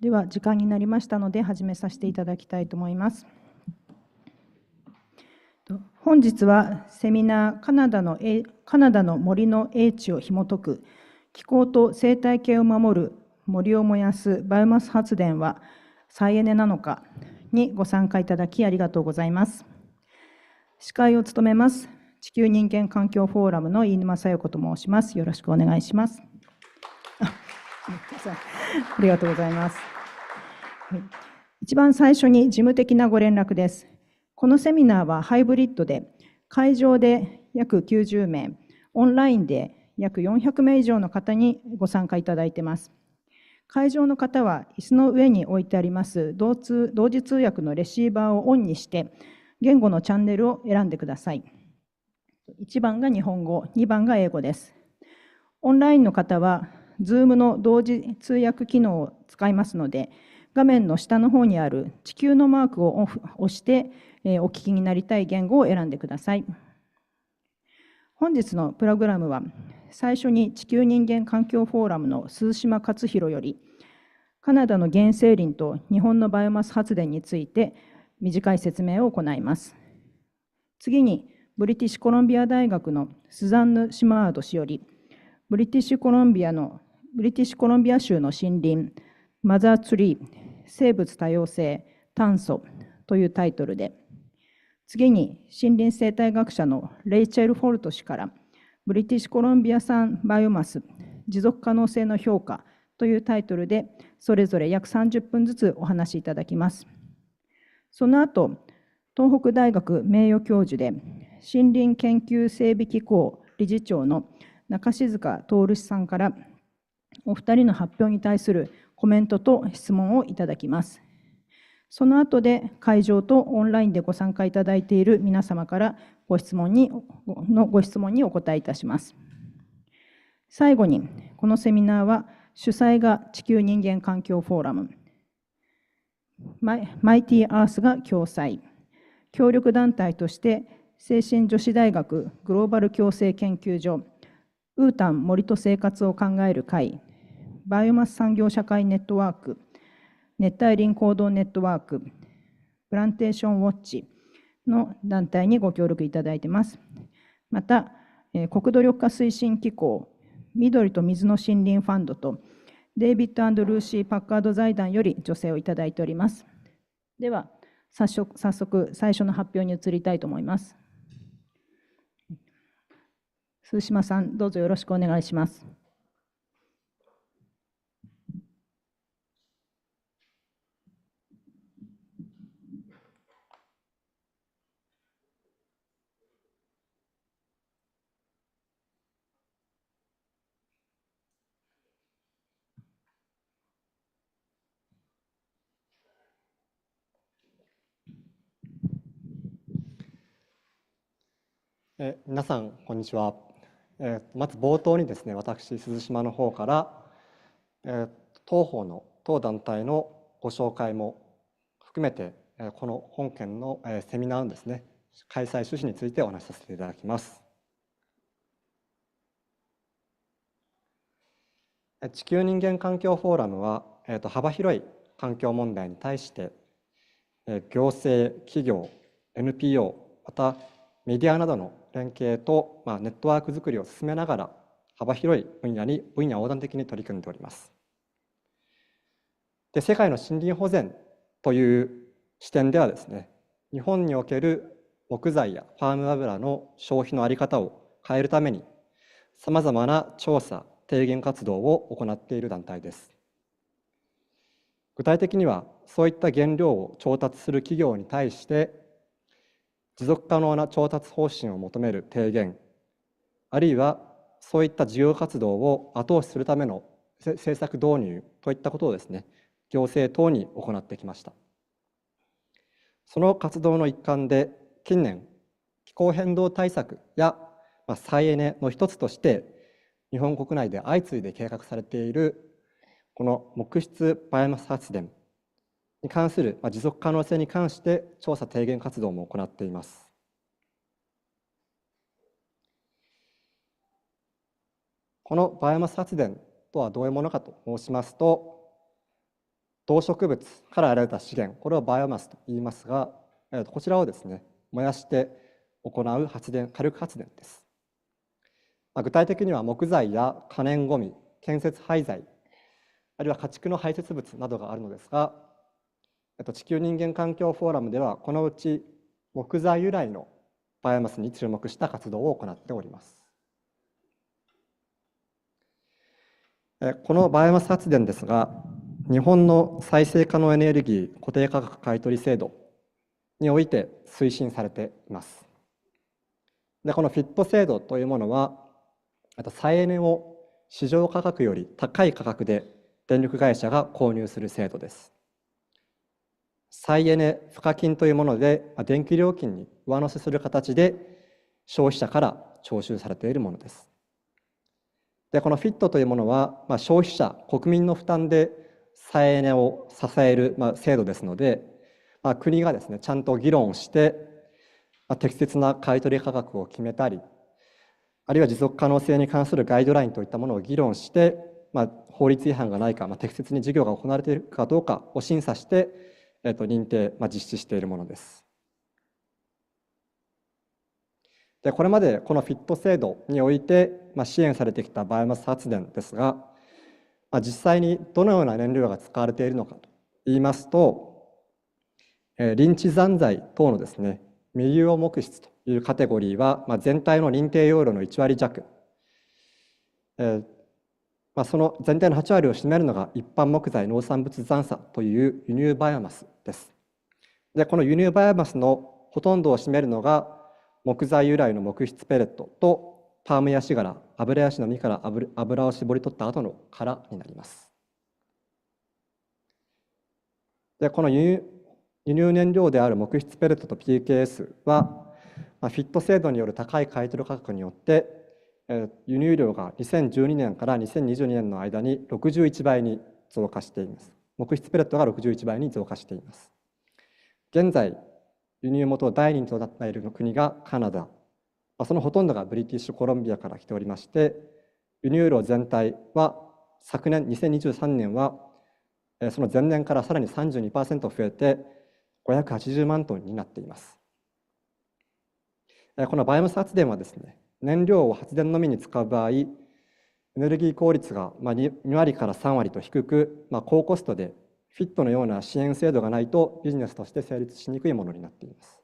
では時間になりましたので始めさせていただきたいと思います。本日はセミナーカナダの森の英知を紐解く気候と生態系を守る森を燃やすバイオマス発電は再エネなのかにご参加いただきありがとうございます。司会を務めます地球人間環境フォーラムの飯沼小夜子と申します。よろしくお願いします。ありがとうございます。一番最初に事務的なご連絡です。このセミナーはハイブリッドで、会場で約90名、オンラインで約400名以上の方にご参加いただいています。会場の方は椅子の上に置いてあります同時通訳のレシーバーをオンにして、言語のチャンネルを選んでください。1番が日本語、2番が英語です。オンラインの方は、Zoom の同時通訳機能を使いますので、画面の下の方にある地球のマークを押して、お聞きになりたい言語を選んでください。本日のプログラムは、最初に地球人間環境フォーラムの鈴島勝弘より、カナダの原生林と日本のバイオマス発電について短い説明を行います。次に、ブリティッシュコロンビア大学のスザンヌ・シマード氏より、ブリティッシュコロンビア州の森林、マザーツリー、生物多様性、炭素というタイトルで、次に森林生態学者のレイチェル・フォルト氏から、ブリティッシュコロンビア産バイオマス、持続可能性の評価というタイトルで、それぞれ約30分ずつお話しいただきます。その後、東北大学名誉教授で、森林研究整備機構理事長の中静徹さんから、お二人の発表に対するコメントと質問をいただきます。その後で会場とオンラインでご参加いただいている皆様からご質問にお答えいたします。最後に、このセミナーは主催が地球人間環境フォーラム、マイティアースが共催、協力団体として精神女子大学グローバル共生研究所、ウータン森と生活を考える会、バイオマス産業社会ネットワーク、熱帯林行動ネットワーク、プランテーションウォッチの団体にご協力いただいています。また、国土緑化推進機構、緑と水の森林ファンドと、デイビッド&ルーシー・パッカード財団より助成をいただいております。では、早速最初の発表に移りたいと思います。鈴島さん、どうぞよろしくお願いします。皆さん、こんにちは。まず冒頭にですね、私、鈴島の方から、当団体のご紹介も含めて、この本件のセミナーのですね、開催趣旨についてお話しさせていただきます。地球人間環境フォーラムは、幅広い環境問題に対して、行政、企業、NPO、またメディアなどの連携と、ネットワークづくりを進めながら、幅広い分野横断的に取り組んでおります。で、世界の森林保全という視点ではですね、日本における木材やパーム油の消費の在り方を変えるために、さまざまな調査、提言活動を行っている団体です。具体的には、そういった原料を調達する企業に対して、持続可能な調達方針を求める提言、あるいはそういった事業活動を後押しするための政策導入といったことをですね、行政等に行ってきました。その活動の一環で、近年、気候変動対策や再エネの一つとして、日本国内で相次いで計画されている、この木質バイオマス発電に関する持続可能性に関して調査提言活動も行っています。このバイオマス発電とはどういうものかと申しますと、動植物から得られた資源、これをバイオマスと言いますが、こちらをですね、燃やして行う発電、火力発電です。具体的には木材や可燃ごみ、建設廃材、あるいは家畜の排泄物などがあるのですが、地球人間環境フォーラムではこのうち木材由来のバイオマスに注目した活動を行っております。このバイオマス発電ですが、日本の再生可能エネルギー固定価格買取制度において推進されています。で、このフィット制度というものは、再エネを市場価格より高い価格で電力会社が購入する制度です。再エネ賦課金というもので、電気料金に上乗せする形で消費者から徴収されているものです。で、このフィットというものは、消費者、国民の負担で再エネを支える、制度ですので、国がですね、ちゃんと議論して、適切な買取価格を決めたり、あるいは持続可能性に関するガイドラインといったものを議論して、法律違反がないか、適切に事業が行われているかどうかを審査して、認定、実施しているものです。で、これまでこのフィット制度において、支援されてきたバイオマス発電ですが、実際にどのような燃料が使われているのかといいますと、リンチ残材等のですね、未利用木質というカテゴリーは、全体の認定容量の1割弱、その全体の8割を占めるのが一般木材農産物残渣という輸入バイオマスです。で、この輸入バイオマスのほとんどを占めるのが木材由来の木質ペレットとパームヤシ殻、アブラヤシの実から油を絞り取った後の殻になります。で、この輸入燃料である木質ペレットと PKS は、フィット制度による高い買取価格によって、輸入量が2012年から2022年の間に61倍に増加しています。木質ペレットが61倍に増加しています。現在、輸入元第2となっている国がカナダ、そのほとんどがブリティッシュコロンビアから来ておりまして、輸入量全体は昨年2023年はその前年からさらに 32% 増えて580万トンになっています。このバイオマス発電はですね、燃料を発電のみに使う場合、エネルギー効率が2割から3割と低く、高コストでフィットのような支援制度がないとビジネスとして成立しにくいものになっています。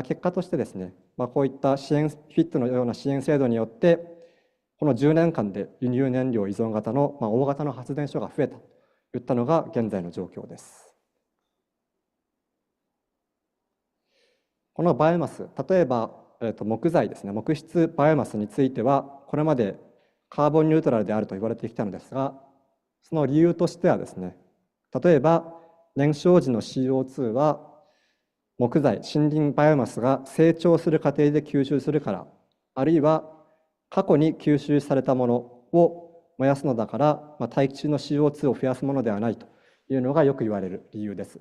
結果としてですね、こういったフィットのような支援制度によって、この10年間で輸入燃料依存型の大型の発電所が増えたといったのが現在の状況です。このバイオマス、例えば、木材ですね、木質バイオマスについては、これまでカーボンニュートラルであると言われてきたのですが、その理由としてはですね、例えば燃焼時の CO2 は木材、森林バイオマスが成長する過程で吸収するから、あるいは過去に吸収されたものを燃やすのだから、大気中の CO2 を増やすものではないというのがよく言われる理由です。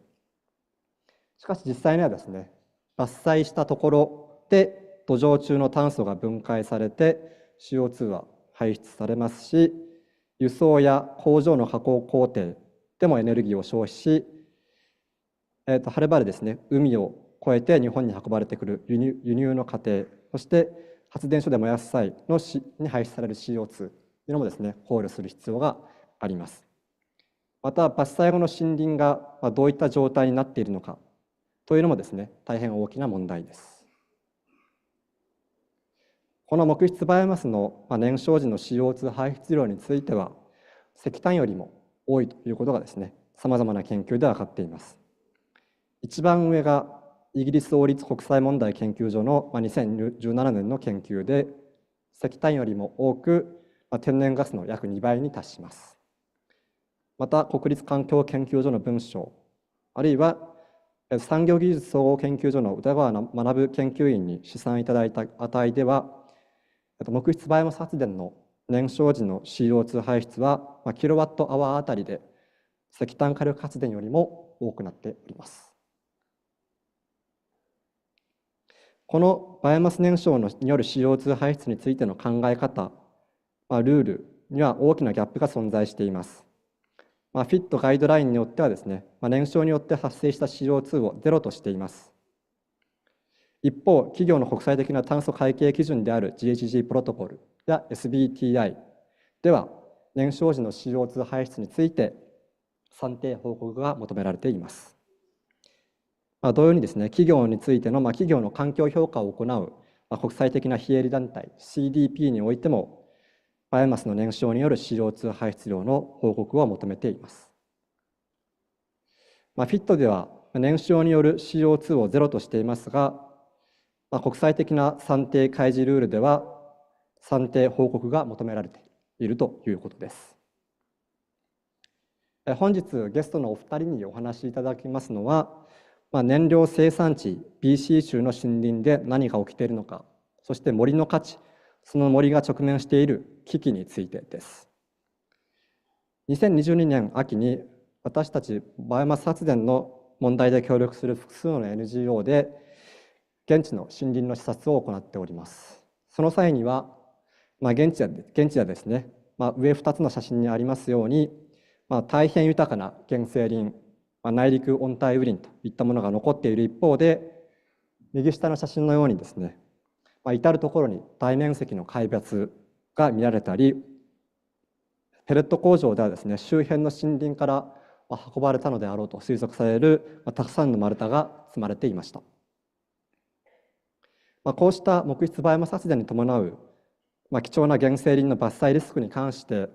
しかし実際にはですね、伐採したところで土壌中の炭素が分解されて CO2 は排出されますし、輸送や工場の加工工程でもエネルギーを消費し、はるばるですね、海を越えて日本に運ばれてくる輸入の過程、そして発電所で燃やす際に排出される CO2 というのもですね、考慮する必要があります。また、伐採後の森林がどういった状態になっているのかというのもですね、大変大きな問題です。この木質バイオマスの燃焼時の CO2 排出量については、石炭よりも多いということがですね、さまざまな研究で分かっています。一番上がイギリス王立国際問題研究所の2017年の研究で、石炭よりも多く天然ガスの約2倍に達します。また、国立環境研究所の文章、あるいは産業技術総合研究所の宇田川学研究員に試算いただいた値では、木質バイオマス発電の燃焼時の CO2 排出はキロワットアワーあたりで石炭火力発電よりも多くなっております。このバイオマス燃焼による CO2 排出についての考え方、ルールには大きなギャップが存在しています。FIT ガイドラインによってはですね、燃焼によって発生した CO2 をゼロとしています。一方、企業の国際的な炭素会計基準である GHG プロトコルや SBTI では、燃焼時の CO2 排出について算定報告が求められています。同様にですね、企業についての、企業の環境評価を行う、国際的な非営利団体 CDP においても、バイオマスの燃焼による CO2 排出量の報告を求めています。FIT では燃焼による CO2 をゼロとしていますが、国際的な算定開示ルールでは算定報告が求められているということです。本日ゲストのお二人にお話しいただきますのは、燃料生産地 BC 州の森林で何が起きているのか、そして森の価値、その森が直面している危機についてです。2022年秋に私たちバイオマス発電の問題で協力する複数の NGO で現地の森林の視察を行っております。その際には、現地でですね、上2つの写真にありますように、大変豊かな原生林、内陸温帯雨林といったものが残っている一方で、右下の写真のようにですね、至る所に大面積の皆伐が見られたり、ペレット工場ではですね、周辺の森林から運ばれたのであろうと推測されるたくさんの丸太が積まれていました。こうした木質バイオマス発電に伴う貴重な原生林の伐採リスクに関して、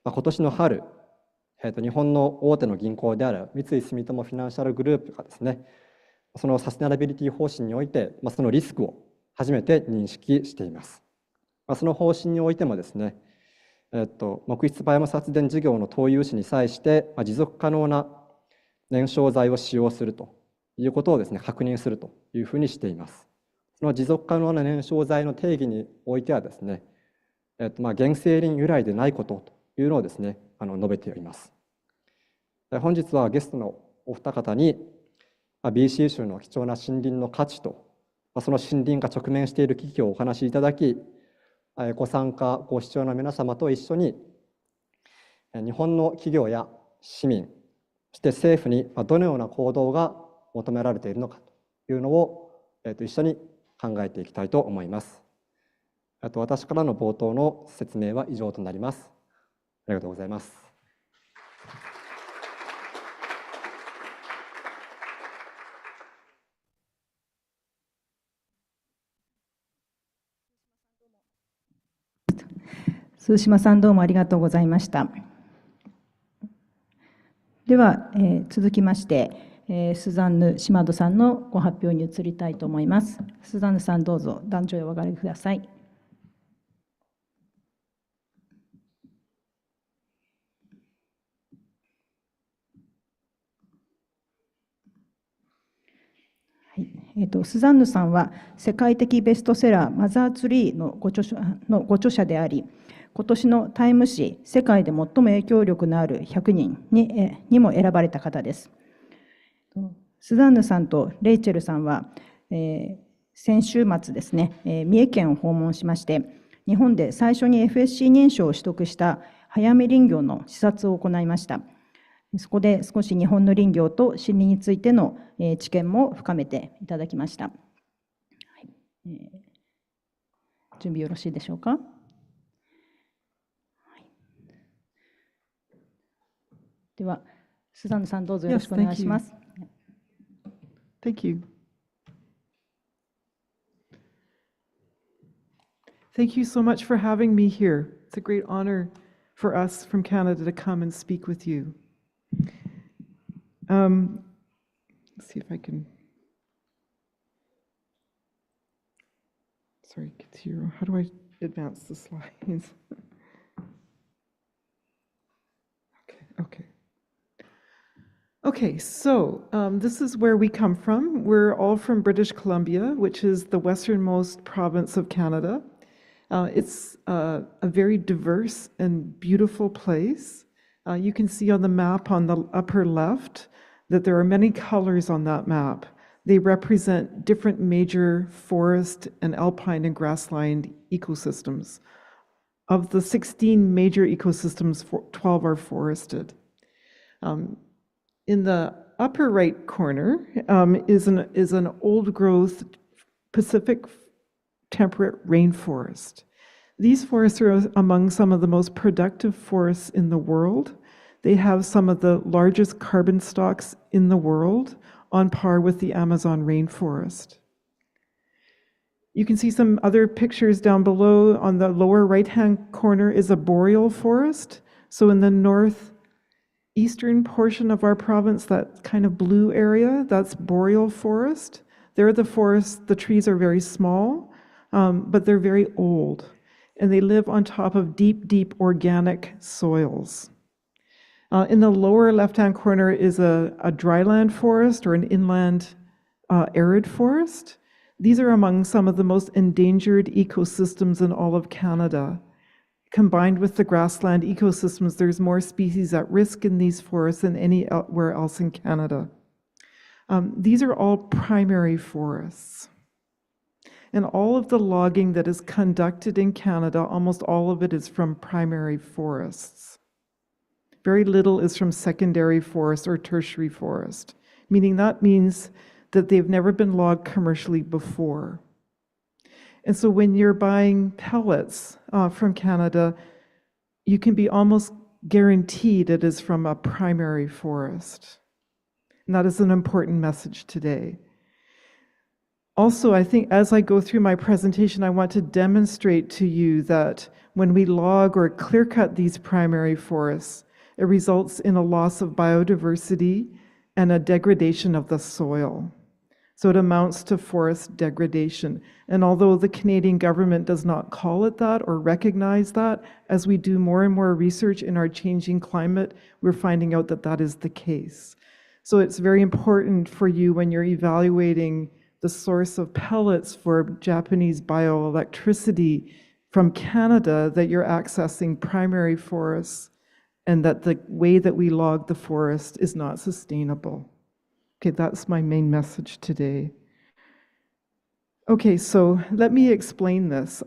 今年の春、日本の大手の銀行である三井住友フィナンシャルグループがですね、そのサステナビリティ方針において、そのリスクを初めて認識しています。その方針においてもですね、木質バイオマス発電事業の投融資に際して、持続可能な燃焼材を使用するということをですね、確認するというふうにしています。その持続可能な燃焼材の定義においてはですね、原生林由来でないことというのをですね、述べております。本日はゲストのお二方に、BC 州の貴重な森林の価値と、その森林が直面している危機をお話しいただき、ご参加、ご視聴の皆様と一緒に、日本の企業や市民、そして政府にどのような行動が求められているのかというのを一緒に考えていきたいと思います。私からの冒頭の説明は以上となります。ありがとうございます。鈴島さん、どうもありがとうございました。では、続きまして、スザンヌ・島戸さんのご発表に移りたいと思います。スザンヌさん、どうぞ壇上へお上がりください。スザンヌさんは世界的ベストセラー「マザーツリー」のご著者であり、今年のタイム誌世界で最も影響力のある100人 にも選ばれた方です。スザンヌさんとレイチェルさんは、先週末ですね、三重県を訪問しまして、日本で最初に FSC 認証を取得した早芽林業の視察を行いました。そこで少し日本の林業と森林についての知見も深めていただきました。準備よろしいでしょうか。では、スザンヌさん、どうぞよろしくお願いします。Thank you. Thank you so much for having me here. It's a great honor for us from Canada to come and speak with you. Let's see if I can. Sorry, how do I advance the slides? Okay, so this is where we come from. We're all from British Columbia, which is the westernmost province of Canada. It's a very diverse and beautiful place. You can see on the map on the upper left that there are many colors on that map. They represent different major forest and alpine and grassland ecosystems. Of the 16 major ecosystems, 12 are forested. In the upper right corner is an old-growth Pacific temperate rainforest. These forests are among some of the most productive forests in the world. They have some of the largest carbon stocks in the world, on par with the Amazon rainforest. You can see some other pictures down below. On the lower right-hand corner is a boreal forest. So in the northeastern portion of our province, that kind of blue area, that's boreal forest. There the forests, the trees are very small, but they're very old. And they live on top of deep, deep organic soils. In the lower left-hand corner is a dryland forest or an inland arid forest. These are among some of the most endangered ecosystems in all of Canada. Combined with the grassland ecosystems, there's more species at risk in these forests than anywhere else in Canada. These are all primary forests. And all of the logging that is conducted in Canada, almost all of it is from primary forests. Very little is from secondary forest or tertiary forest, meaning that means that they've never been logged commercially before. And so when you're buying pellets from Canada, you can be almost guaranteed it is from a primary forest. And that is an important message today. Also, I think as I go through my presentation, I want to demonstrate to you that when we log or clear cut these primary forests, it results in a loss of biodiversity and a degradation of the soil. So it amounts to forest degradation. And although the Canadian government does not call it that or recognize that, as we do more and more research in our changing climate, we're finding out that that is the case. So it's very important for you when you're evaluating the source of pellets for Japanese bioelectricity from Canada that you're accessing primary forests and that the way that we log the forest is not sustainable. Okay, that's my main message today. Okay, so let me explain this.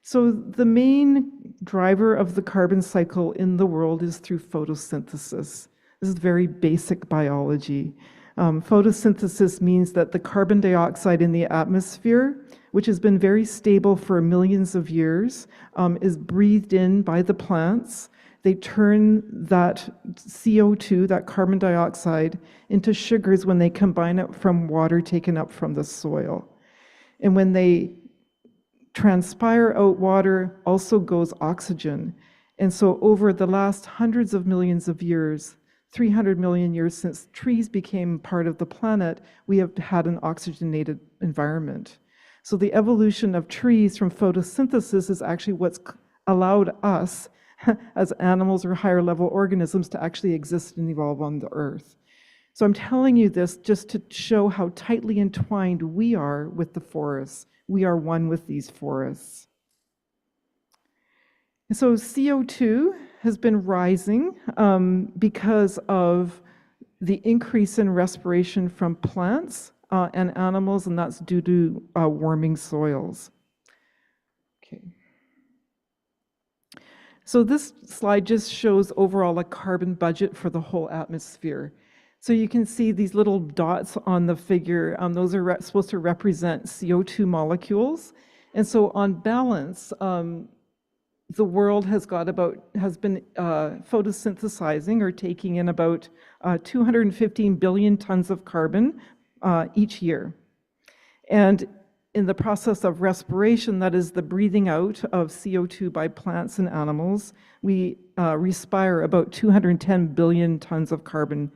So the main driver of the carbon cycle in the world is through photosynthesis. This is very basic biology. Photosynthesis means that the carbon dioxide in the atmosphere, which has been very stable for millions of years, is breathed in by the plants. They turn that CO2, that carbon dioxide, into sugars when they combine it from water taken up from the soil. And when they transpire out water, also goes oxygen. And so over the last hundreds of millions of years, 300 million years since trees became part of the planet, we have had an oxygenated environment. So the evolution of trees from photosynthesis is actually what's allowed us as animals or higher level organisms to actually exist and evolve on the earth. So I'm telling you this just to show how tightly entwined we are with the forests. We are one with these forests. And so CO2 has been rising because of the increase in respiration from plants and animals, and that's due to warming soils. Okay. So this slide just shows overall a carbon budget for the whole atmosphere. So you can see these little dots on the figure. Those are supposed to represent CO2 molecules. And so on balance, the world has been photosynthesizing or taking in about 215 billion tons of carbon each year. And in the process of respiration, that is the breathing out of CO2 by plants and animals, we respire about 210 billion tons of carbon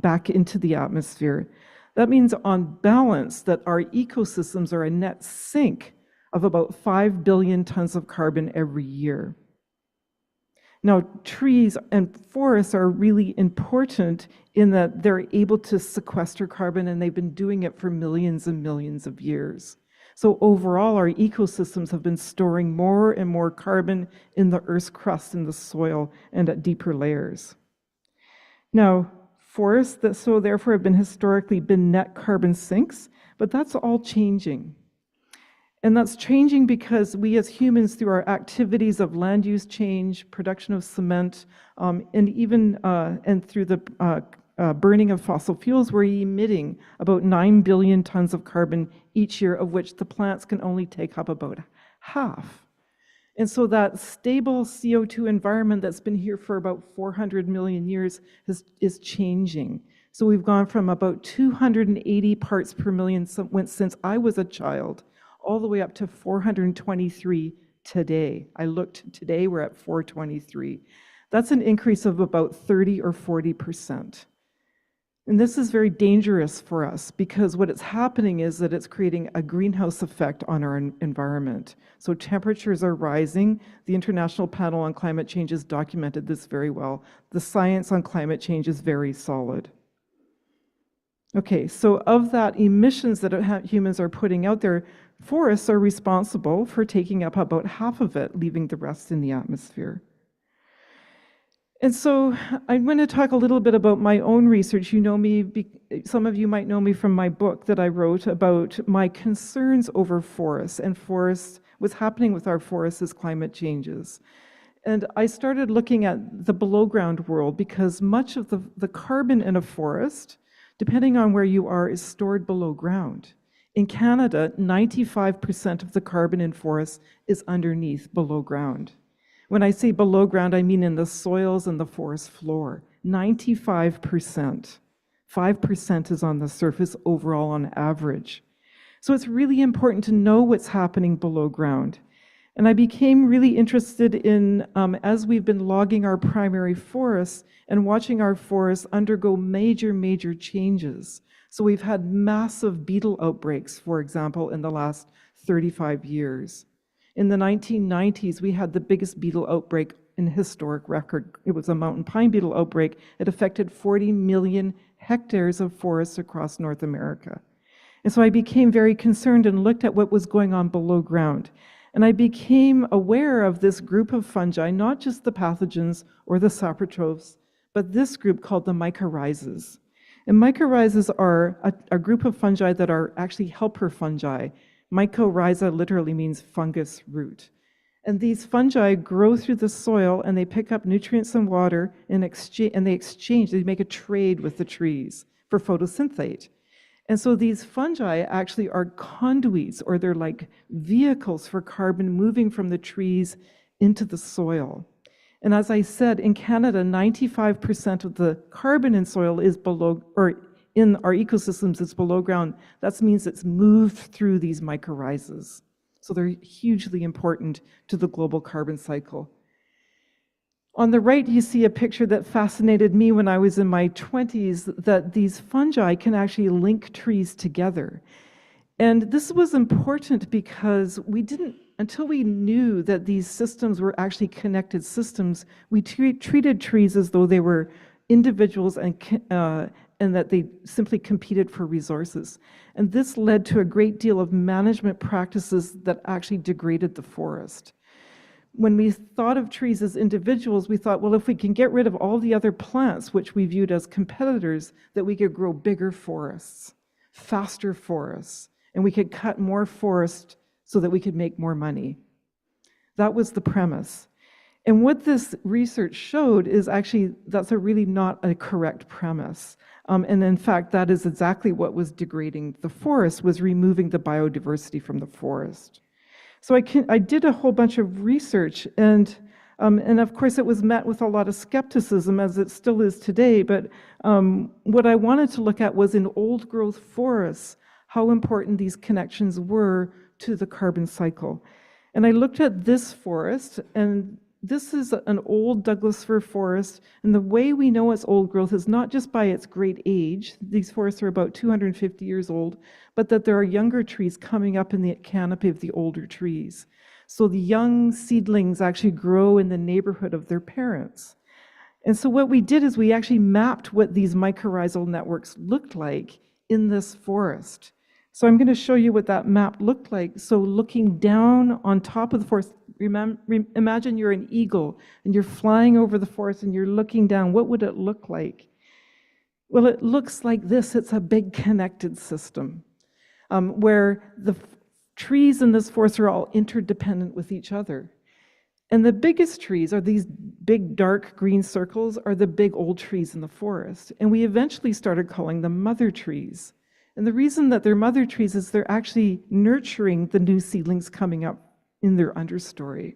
back into the atmosphere. That means on balance that our ecosystems are a net sink of about 5 billion tons of carbon every year. Now, trees and forests are really important in that they're able to sequester carbon, and they've been doing it for millions and millions of years. So overall, our ecosystems have been storing more and more carbon in the Earth's crust, in the soil, and at deeper layers. Now, forests that so therefore have been historically net carbon sinks, but that's all changing. And that's changing because we as humans, through our activities of land use change, production of cement, and even and through the burning of fossil fuels, we're emitting about 9 billion tons of carbon each year, of which the plants can only take up about half. And so that stable CO2 environment that's been here for about 400 million years is changing. So we've gone from about 280 parts per million since I was a child, all the way up to 423 today. I looked today, we're at 423. That's an increase of about 30 or 40%. And this is very dangerous for us because what is happening is that it's creating a greenhouse effect on our environment. So temperatures are rising. The International Panel on Climate Change has documented this very well. The science on climate change is very solid. Okay, so of that emissions that humans are putting out there, forests are responsible for taking up about half of it, leaving the rest in the atmosphere. And so I'm going to talk a little bit about my own research. You know me, some of you might know me from my book that I wrote about my concerns over forests and what's happening with our forests as climate changes. And I started looking at the below ground world because much of the carbon in a forest, depending on where you are, is stored below ground. In Canada, 95% of the carbon in forests is underneath, below ground. When I say below ground, I mean in the soils and the forest floor. 95%. 5% is on the surface overall on average. So it's really important to know what's happening below ground. And I became really interested in, as we've been logging our primary forests and watching our forests undergo major changes. So we've had massive beetle outbreaks, for example, in the last 35 years. In the 1990s, we had the biggest beetle outbreak in historic record. It was a mountain pine beetle outbreak. It affected 40 million hectares of forests across North America. And so I became very concerned and looked at what was going on below ground. And I became aware of this group of fungi, not just the pathogens or the saprotrophs, but this group called the mycorrhizas. And mycorrhizas are a group of fungi that are actually helper fungi. Mycorrhiza literally means fungus root. And these fungi grow through the soil and they pick up nutrients and water and they make a trade with the trees for photosynthate. And so these fungi actually are conduits, or they're like vehicles for carbon moving from the trees into the soil. And as I said, in Canada, 95% of the carbon in soil is below, or in our ecosystems, it's below ground. That means it's moved through these mycorrhizas. So they're hugely important to the global carbon cycle. On the right, you see a picture that fascinated me when I was in my 20s, that these fungi can actually link trees together. And this was important because until we knew that these systems were actually connected systems, we treated trees as though they were individuals and that they simply competed for resources. And this led to a great deal of management practices that actually degraded the forest. When we thought of trees as individuals, we thought, well, if we can get rid of all the other plants, which we viewed as competitors, that we could grow bigger forests, faster forests, and we could cut more forest so that we could make more money. That was the premise. And what this research showed is actually that's really not a correct premise. And in fact, that is exactly what was degrading the forest, was removing the biodiversity from the forest. So I did a whole bunch of research, and of course it was met with a lot of skepticism, as it still is today, but what I wanted to look at was in old growth forests, how important these connections were to the carbon cycle. And I looked at this forest, and this is an old Douglas fir forest, and the way we know it's old growth is not just by its great age, these forests are about 250 years old, but that there are younger trees coming up in the canopy of the older trees. So the young seedlings actually grow in the neighborhood of their parents. And so what we did is we actually mapped what these mycorrhizal networks looked like in this forest. So I'm going to show you what that map looked like. So looking down on top of the forest, imagine you're an eagle and you're flying over the forest and you're looking down. What would it look like? Well, it looks like this. It's a big connected system where trees in this forest are all interdependent with each other. And the biggest trees are these big dark green circles are the big old trees in the forest. And we eventually started calling them mother trees. And the reason that they're mother trees is they're actually nurturing the new seedlings coming up in their understory.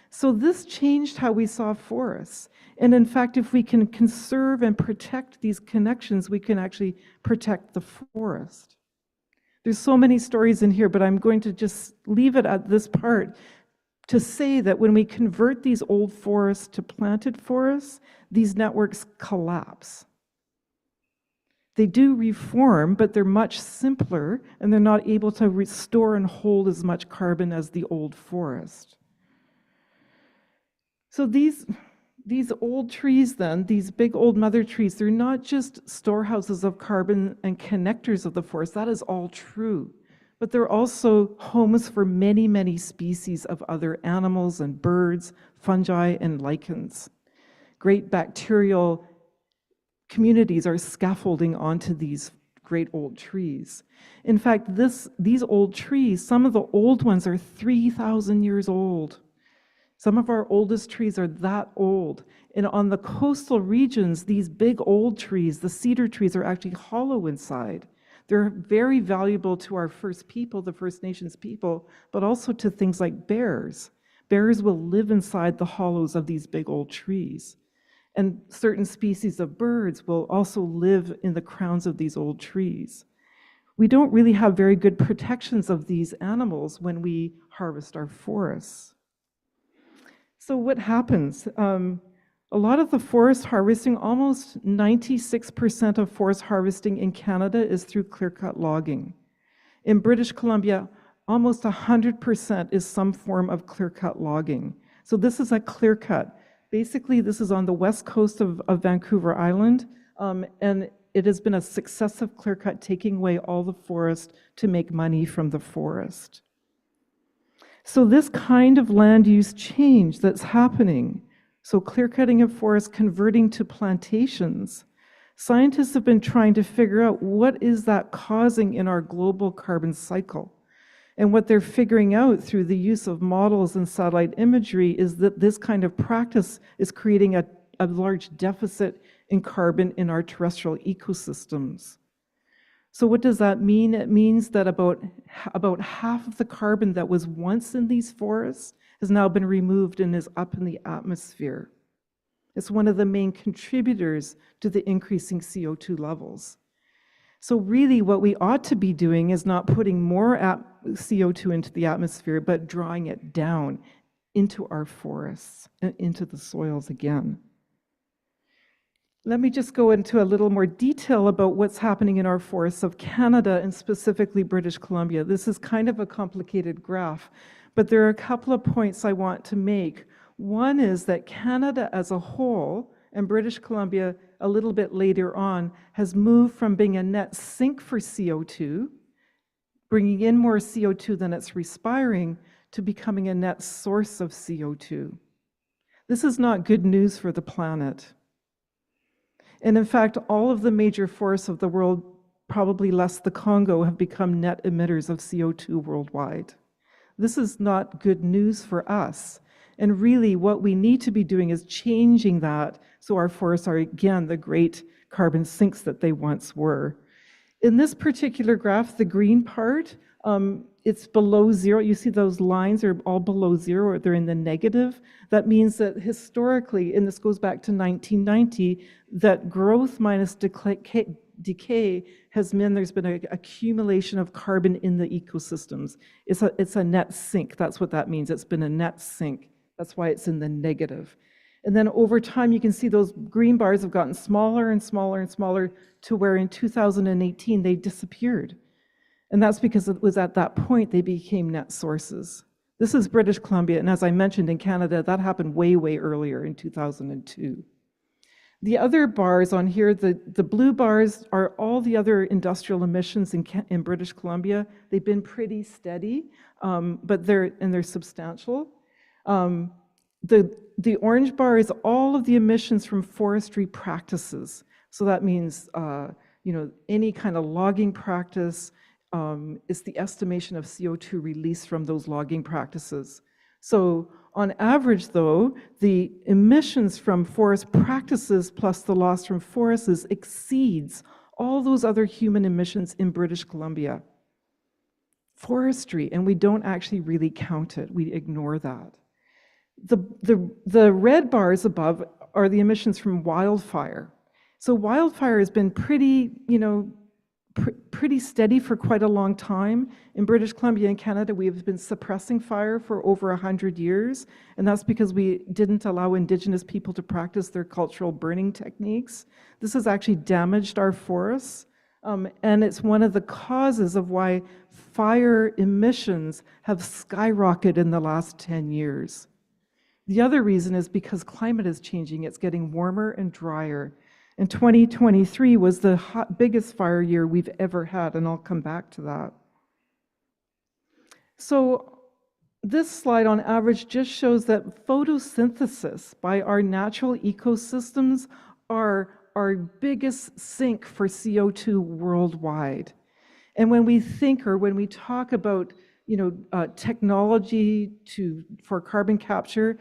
So this changed how we saw forests. And in fact, if we can conserve and protect these connections, we can actually protect the forest. There's so many stories in here, but I'm going to just leave it at this part to say that when we convert these old forests to planted forests, these networks collapse. They do reform, but they're much simpler, and they're not able to restore and hold as much carbon as the old forest. So these old trees then, these big old mother trees, they're not just storehouses of carbon and connectors of the forest. That is all true. But they're also homes for many, many species of other animals and birds, fungi, and lichens. Great bacterial communities are scaffolding onto these great old trees. In fact, these old trees, some of the old ones are 3,000 years old. Some of our oldest trees are that old. And on the coastal regions, these big old trees, the cedar trees, are actually hollow inside. They're very valuable to our first people, the First Nations people, but also to things like bears. Bears will live inside the hollows of these big old trees. And certain species of birds will also live in the crowns of these old trees. We don't really have very good protections of these animals when we harvest our forests. So what happens? A lot of the forest harvesting, almost 96% of forest harvesting in Canada is through clear-cut logging. In British Columbia, almost 100% is some form of clear-cut logging. So this is a clear-cut. Basically, this is on the west coast of Vancouver Island, and it has been a successive clear-cut taking away all the forest to make money from the forest. So this kind of land use change that's happening, so clear-cutting of forests, converting to plantations, scientists have been trying to figure out what is that causing in our global carbon cycle. And what they're figuring out through the use of models and satellite imagery is that this kind of practice is creating a large deficit in carbon in our terrestrial ecosystems. So what does that mean? It means that about half of the carbon that was once in these forests has now been removed and is up in the atmosphere. It's one of the main contributors to the increasing CO2 levels. So really what we ought to be doing is not putting more CO2 into the atmosphere, but drawing it down into our forests and into the soils again. Let me just go into a little more detail about what's happening in our forests of Canada and specifically British Columbia. This is kind of a complicated graph, but there are a couple of points I want to make. One is that Canada as a whole, and British Columbia a little bit later on, has moved from being a net sink for CO2, bringing in more CO2 than it's respiring, to becoming a net source of CO2. This is not good news for the planet. And in fact, all of the major forests of the world, probably less the Congo, have become net emitters of CO2 worldwide. This is not good news for us. And really what we need to be doing is changing that so our forests are again the great carbon sinks that they once were. In this particular graph, the green part, it's below zero. You see those lines are all below zero, or they're in the negative. That means that historically, and this goes back to 1990, that growth minus decay has meant there's been an accumulation of carbon in the ecosystems. It's a net sink. That's what that means. It's been a net sink. That's why it's in the negative. And then over time, you can see those green bars have gotten smaller and smaller and smaller to where in 2018 they disappeared. And that's because it was at that point they became net sources. This is British Columbia, and as I mentioned in Canada, that happened way, way earlier in 2002. The other bars on here, the blue bars are all the other industrial emissions in British Columbia. They've been pretty steady, but they're substantial. The orange bar is all of the emissions from forestry practices. So that means any kind of logging practice, is the estimation of CO2 released from those logging practices. So on average, though, the emissions from forest practices plus the loss from forests exceeds all those other human emissions in British Columbia. Forestry, and we don't actually really count it. We ignore that. The red bars above are the emissions from wildfire. So wildfire has been pretty, pretty steady for quite a long time. In British Columbia and Canada, we have been suppressing fire for over 100 years, and that's because we didn't allow Indigenous people to practice their cultural burning techniques. This has actually damaged our forests, and it's one of the causes of why fire emissions have skyrocketed in the last 10 years. The other reason is because climate is changing. It's getting warmer and drier. And 2023 was the biggest fire year we've ever had, and I'll come back to that. So this slide on average just shows that photosynthesis by our natural ecosystems are our biggest sink for CO2 worldwide. And when we think or when we talk about technology for carbon capture,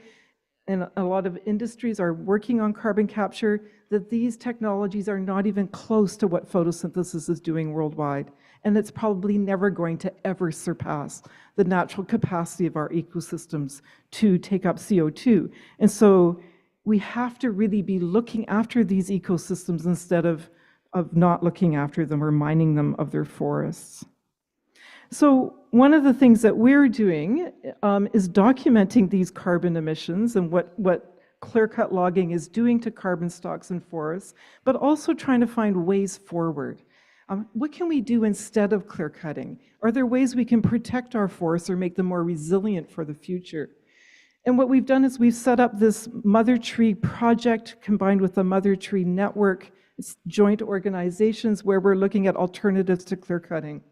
and a lot of industries are working on carbon capture, that these technologies are not even close to what photosynthesis is doing worldwide. And it's probably never going to ever surpass the natural capacity of our ecosystems to take up CO2. And so we have to really be looking after these ecosystems instead of not looking after them or mining them of their forests. So one of the things that we're doing is documenting these carbon emissions and what clear-cut logging is doing to carbon stocks and forests, but also trying to find ways forward. What can we do instead of clear-cutting? Are there ways we can protect our forests or make them more resilient for the future? And what we've done is we've set up this Mother Tree project combined with the Mother Tree Network. It's joint organizations where we're looking at alternatives to clear-cutting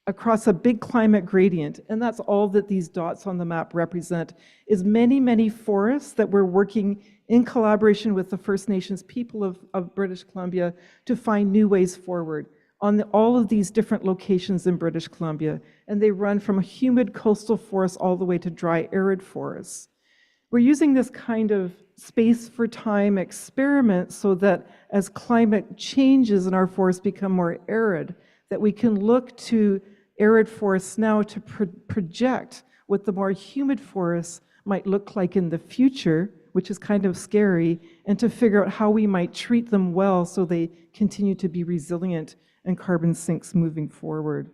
across a big climate gradient, and that's all that these dots on the map represent, is many, many forests that we're working in collaboration with the First Nations people of British Columbia to find new ways forward on all of these different locations in British Columbia, and they run from humid coastal forests all the way to dry arid forests. We're using this kind of space for time experiment so that as climate changes and our forests become more arid, that we can look to arid forests now to project what the more humid forests might look like in the future, which is kind of scary, and to figure out how we might treat them well so they continue to be resilient and carbon sinks moving forward.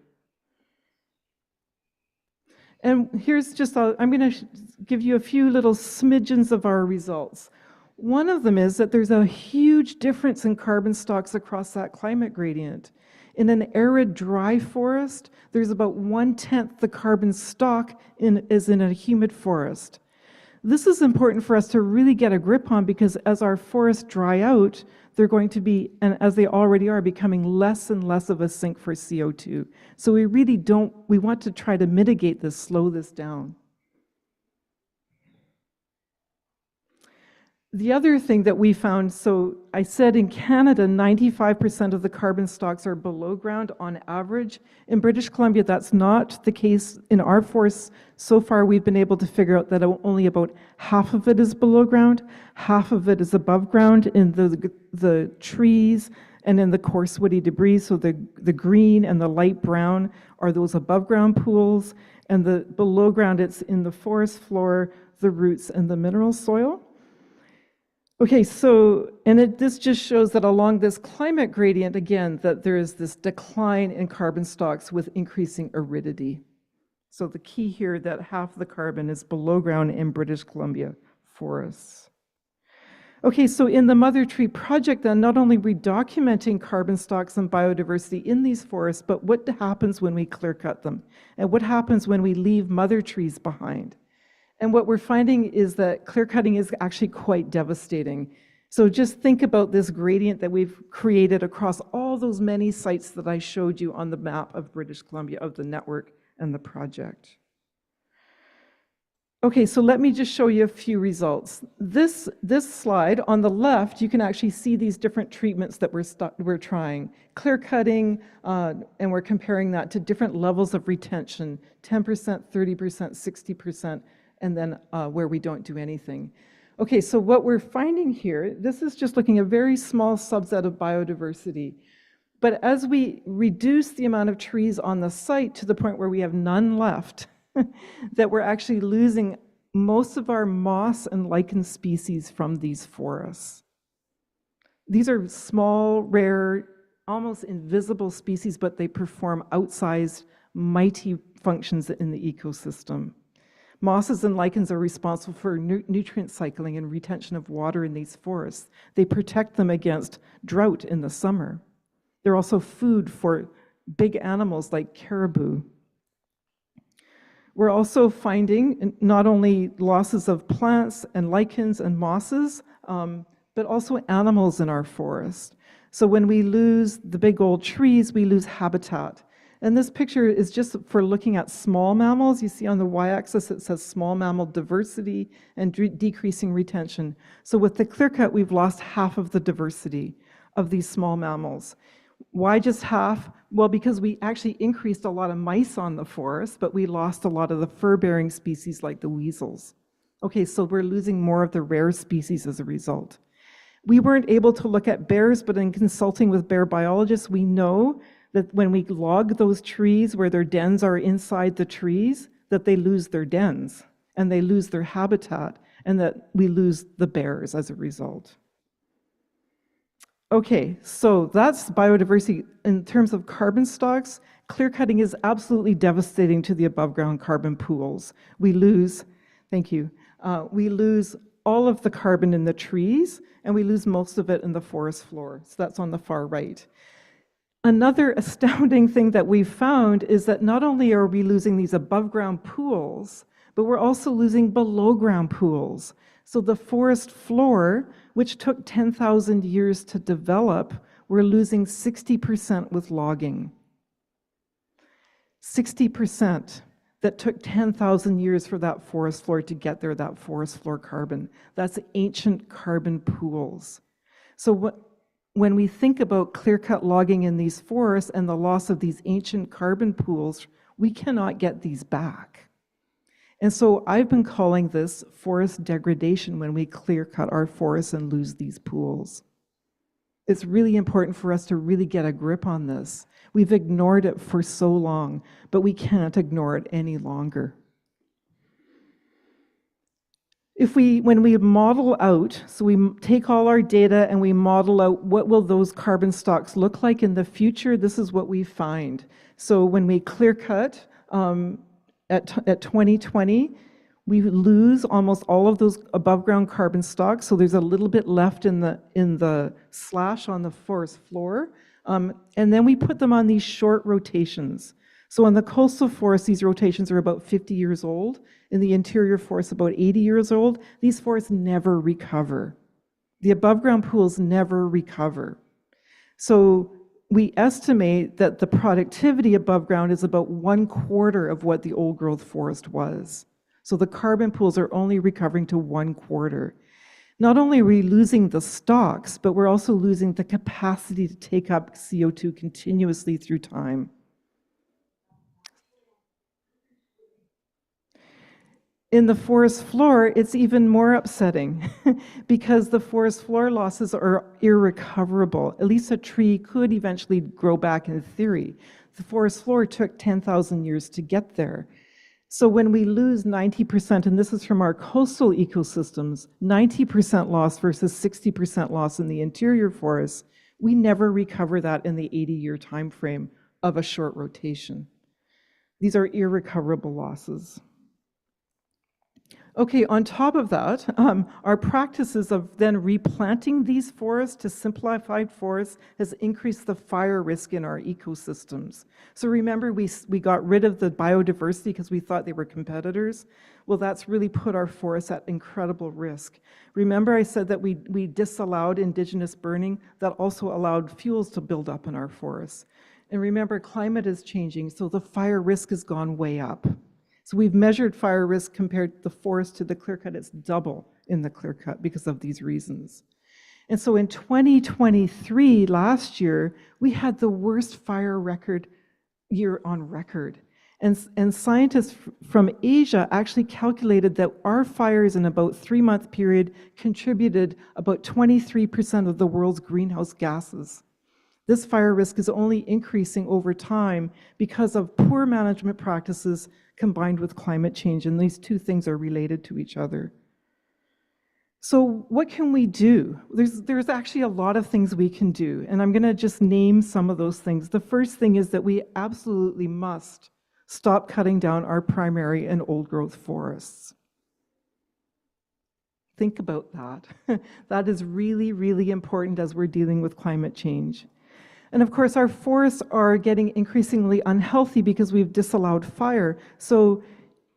And here's just, I'm going to give you a few little smidgens of our results. One of them is that there's a huge difference in carbon stocks across that climate gradient. In an arid, dry forest, there's about 1/10 the carbon stock is in a humid forest. This is important for us to really get a grip on because as our forests dry out, they're going to be, and as they already are, becoming less and less of a sink for CO2. So we really we want to try to mitigate this, slow this down. The other thing that we found, so I said in Canada, 95% of the carbon stocks are below ground on average. In British Columbia, that's not the case. In our forests, so far we've been able to figure out that only about half of it is below ground, half of it is above ground in the trees and in the coarse woody debris. So the green and the light brown are those above ground pools, and the below ground, it's in the forest floor, the roots, and the mineral soil. Okay, so, this just shows that along this climate gradient, again, that there is this decline in carbon stocks with increasing aridity. So the key here that half the carbon is below ground in British Columbia forests. Okay, so in the Mother Tree project then, not only are we documenting carbon stocks and biodiversity in these forests, but what happens when we clear cut them? And what happens when we leave mother trees behind? And what we're finding is that clear cutting is actually quite devastating. So just think about this gradient that we've created across all those many sites that I showed you on the map of British Columbia, of the network and the project. Okay, so let me just show you a few results. This slide, on the left, you can actually see these different treatments that we're trying. Clear cutting, and we're comparing that to different levels of retention, 10%, 30%, 60%, and then where we don't do anything. Okay, so what we're finding here, this is just looking at a very small subset of biodiversity. But as we reduce the amount of trees on the site to the point where we have none left, that we're actually losing most of our moss and lichen species from these forests. These are small, rare, almost invisible species, but they perform outsized, mighty functions in the ecosystem. Mosses and lichens are responsible for nutrient cycling and retention of water in these forests. They protect them against drought in the summer. They're also food for big animals like caribou. We're also finding not only losses of plants and lichens and mosses, but also animals in our forest. So when we lose the big old trees, we lose habitat. And this picture is just for looking at small mammals. You see on the y-axis it says small mammal diversity and decreasing retention. So with the clear cut, we've lost half of the diversity of these small mammals. Why just half? Well, because we actually increased a lot of mice on the forest, but we lost a lot of the fur-bearing species like the weasels. Okay, so we're losing more of the rare species as a result. We weren't able to look at bears, but in consulting with bear biologists, we know that when we log those trees where their dens are inside the trees, that they lose their dens and they lose their habitat, and that we lose the bears as a result. Okay, so that's biodiversity. In terms of carbon stocks, clear cutting is absolutely devastating to the above ground carbon pools. We lose, thank you, we lose all of the carbon in the trees, and we lose most of it in the forest floor. So that's on the far right. Another astounding thing that we've found is that not only are we losing these above ground pools, but we're also losing below ground pools. So the forest floor, which took 10,000 years to develop, we're losing 60% with logging. 60% that took 10,000 years for that forest floor to get there, that forest floor carbon. That's ancient carbon pools. So when we think about clear-cut logging in these forests and the loss of these ancient carbon pools, we cannot get these back. And so I've been calling this forest degradation when we clear-cut our forests and lose these pools. It's really important for us to really get a grip on this. We've ignored it for so long, but we can't ignore it any longer. When we model out, so we take all our data and we model out what will those carbon stocks look like in the future, this is what we find. So when we clear cut at 2020, we lose almost all of those above ground carbon stocks. So there's a little bit left in the slash on the forest floor. And then we put them on these short rotations. So in the coastal forest, these rotations are about 50 years old. In the interior forest, about 80 years old. These forests never recover. The above ground pools never recover. So we estimate that the productivity above ground is about 1/4 of what the old growth forest was. So the carbon pools are only recovering to 1/4. Not only are we losing the stocks, but we're also losing the capacity to take up CO2 continuously through time. In the forest floor, it's even more upsetting because the forest floor losses are irrecoverable. At least a tree could eventually grow back in theory. The forest floor took 10,000 years to get there. So when we lose 90%, and this is from our coastal ecosystems, 90% loss versus 60% loss in the interior forests, we never recover that in the 80-year time frame of a short rotation. These are irrecoverable losses. Okay, on top of that, our practices of then replanting these forests to simplified forests has increased the fire risk in our ecosystems. So remember, we got rid of the biodiversity because we thought they were competitors. Well, that's really put our forests at incredible risk. Remember I said that we disallowed indigenous burning? That also allowed fuels to build up in our forests. And remember, climate is changing, so the fire risk has gone way up. So we've measured fire risk compared the forest to the clear cut. It's double in the clear cut because of these reasons. And so in 2023, last year, we had the worst fire record year on record. And scientists from Asia actually calculated that our fires in about 3-month period contributed about 23% of the world's greenhouse gases. This fire risk is only increasing over time because of poor management practices combined with climate change, and these two things are related to each other. So what can we do? There's actually a lot of things we can do, and I'm going to just name some of those things. The first thing is that we absolutely must stop cutting down our primary and old-growth forests. Think about that. That is really, really important as we're dealing with climate change. And of course, our forests are getting increasingly unhealthy because we've disallowed fire. So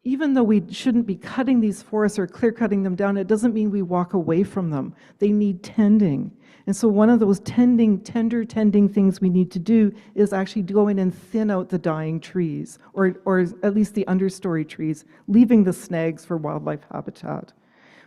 even though we shouldn't be cutting these forests or clear cutting them down, it doesn't mean we walk away from them. They need tending. And so one of those tender tending things we need to do is actually go in and thin out the dying trees, or at least the understory trees, leaving the snags for wildlife habitat.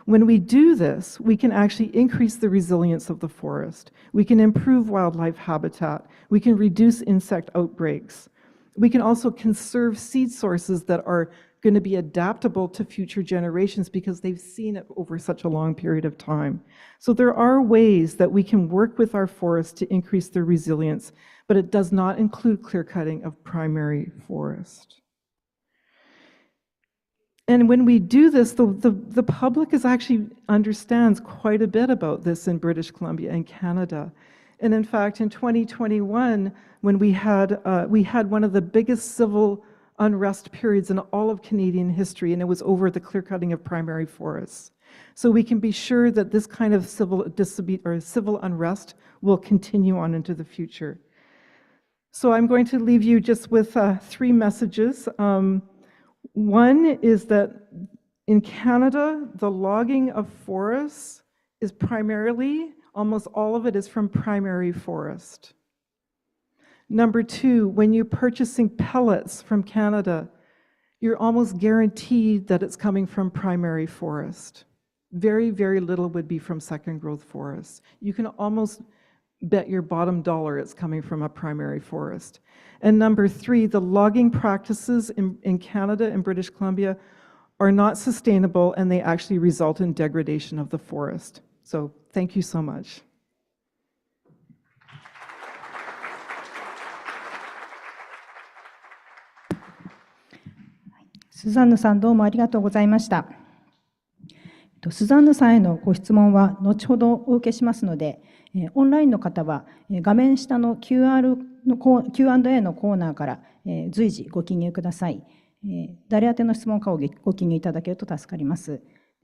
When we do this, we can actually increase the resilience of the forest. We can improve wildlife habitat. We can reduce insect outbreaks. We can also conserve seed sources that are going to be adaptable to future generations because they've seen it over such a long period of time. So there are ways that we can work with our forests to increase their resilience, but it does not include clear cutting of primary forest. And when we do this, the public actually understands quite a bit about this in British Columbia and Canada. And in fact, in 2021, when we had one of the biggest civil unrest periods in all of Canadian history, and it was over the clear cutting of primary forests. So we can be sure that this kind of civil unrest will continue on into the future. So I'm going to leave you just with 3 messages. One is that in Canada, the logging of forests is primarily, almost all of it is from primary forest. Number 2, when you're purchasing pellets from Canada, you're almost guaranteed that it's coming from primary forest. Very, very little would be from second growth forests. You can almost bet your bottom dollar it's coming from a primary forest. And number 3, the logging practices in Canada and British Columbia are not sustainable, and they actually result in degradation of the forest. So thank you so much.スザンヌさん、どうもありがとうございました。スザンヌさんへのご質問は後ほどお受けしますので、オンラインの方は画面下の Q&A のコーナーから随時ご記入ください。誰宛ての質問かをご記入いただけると助かります。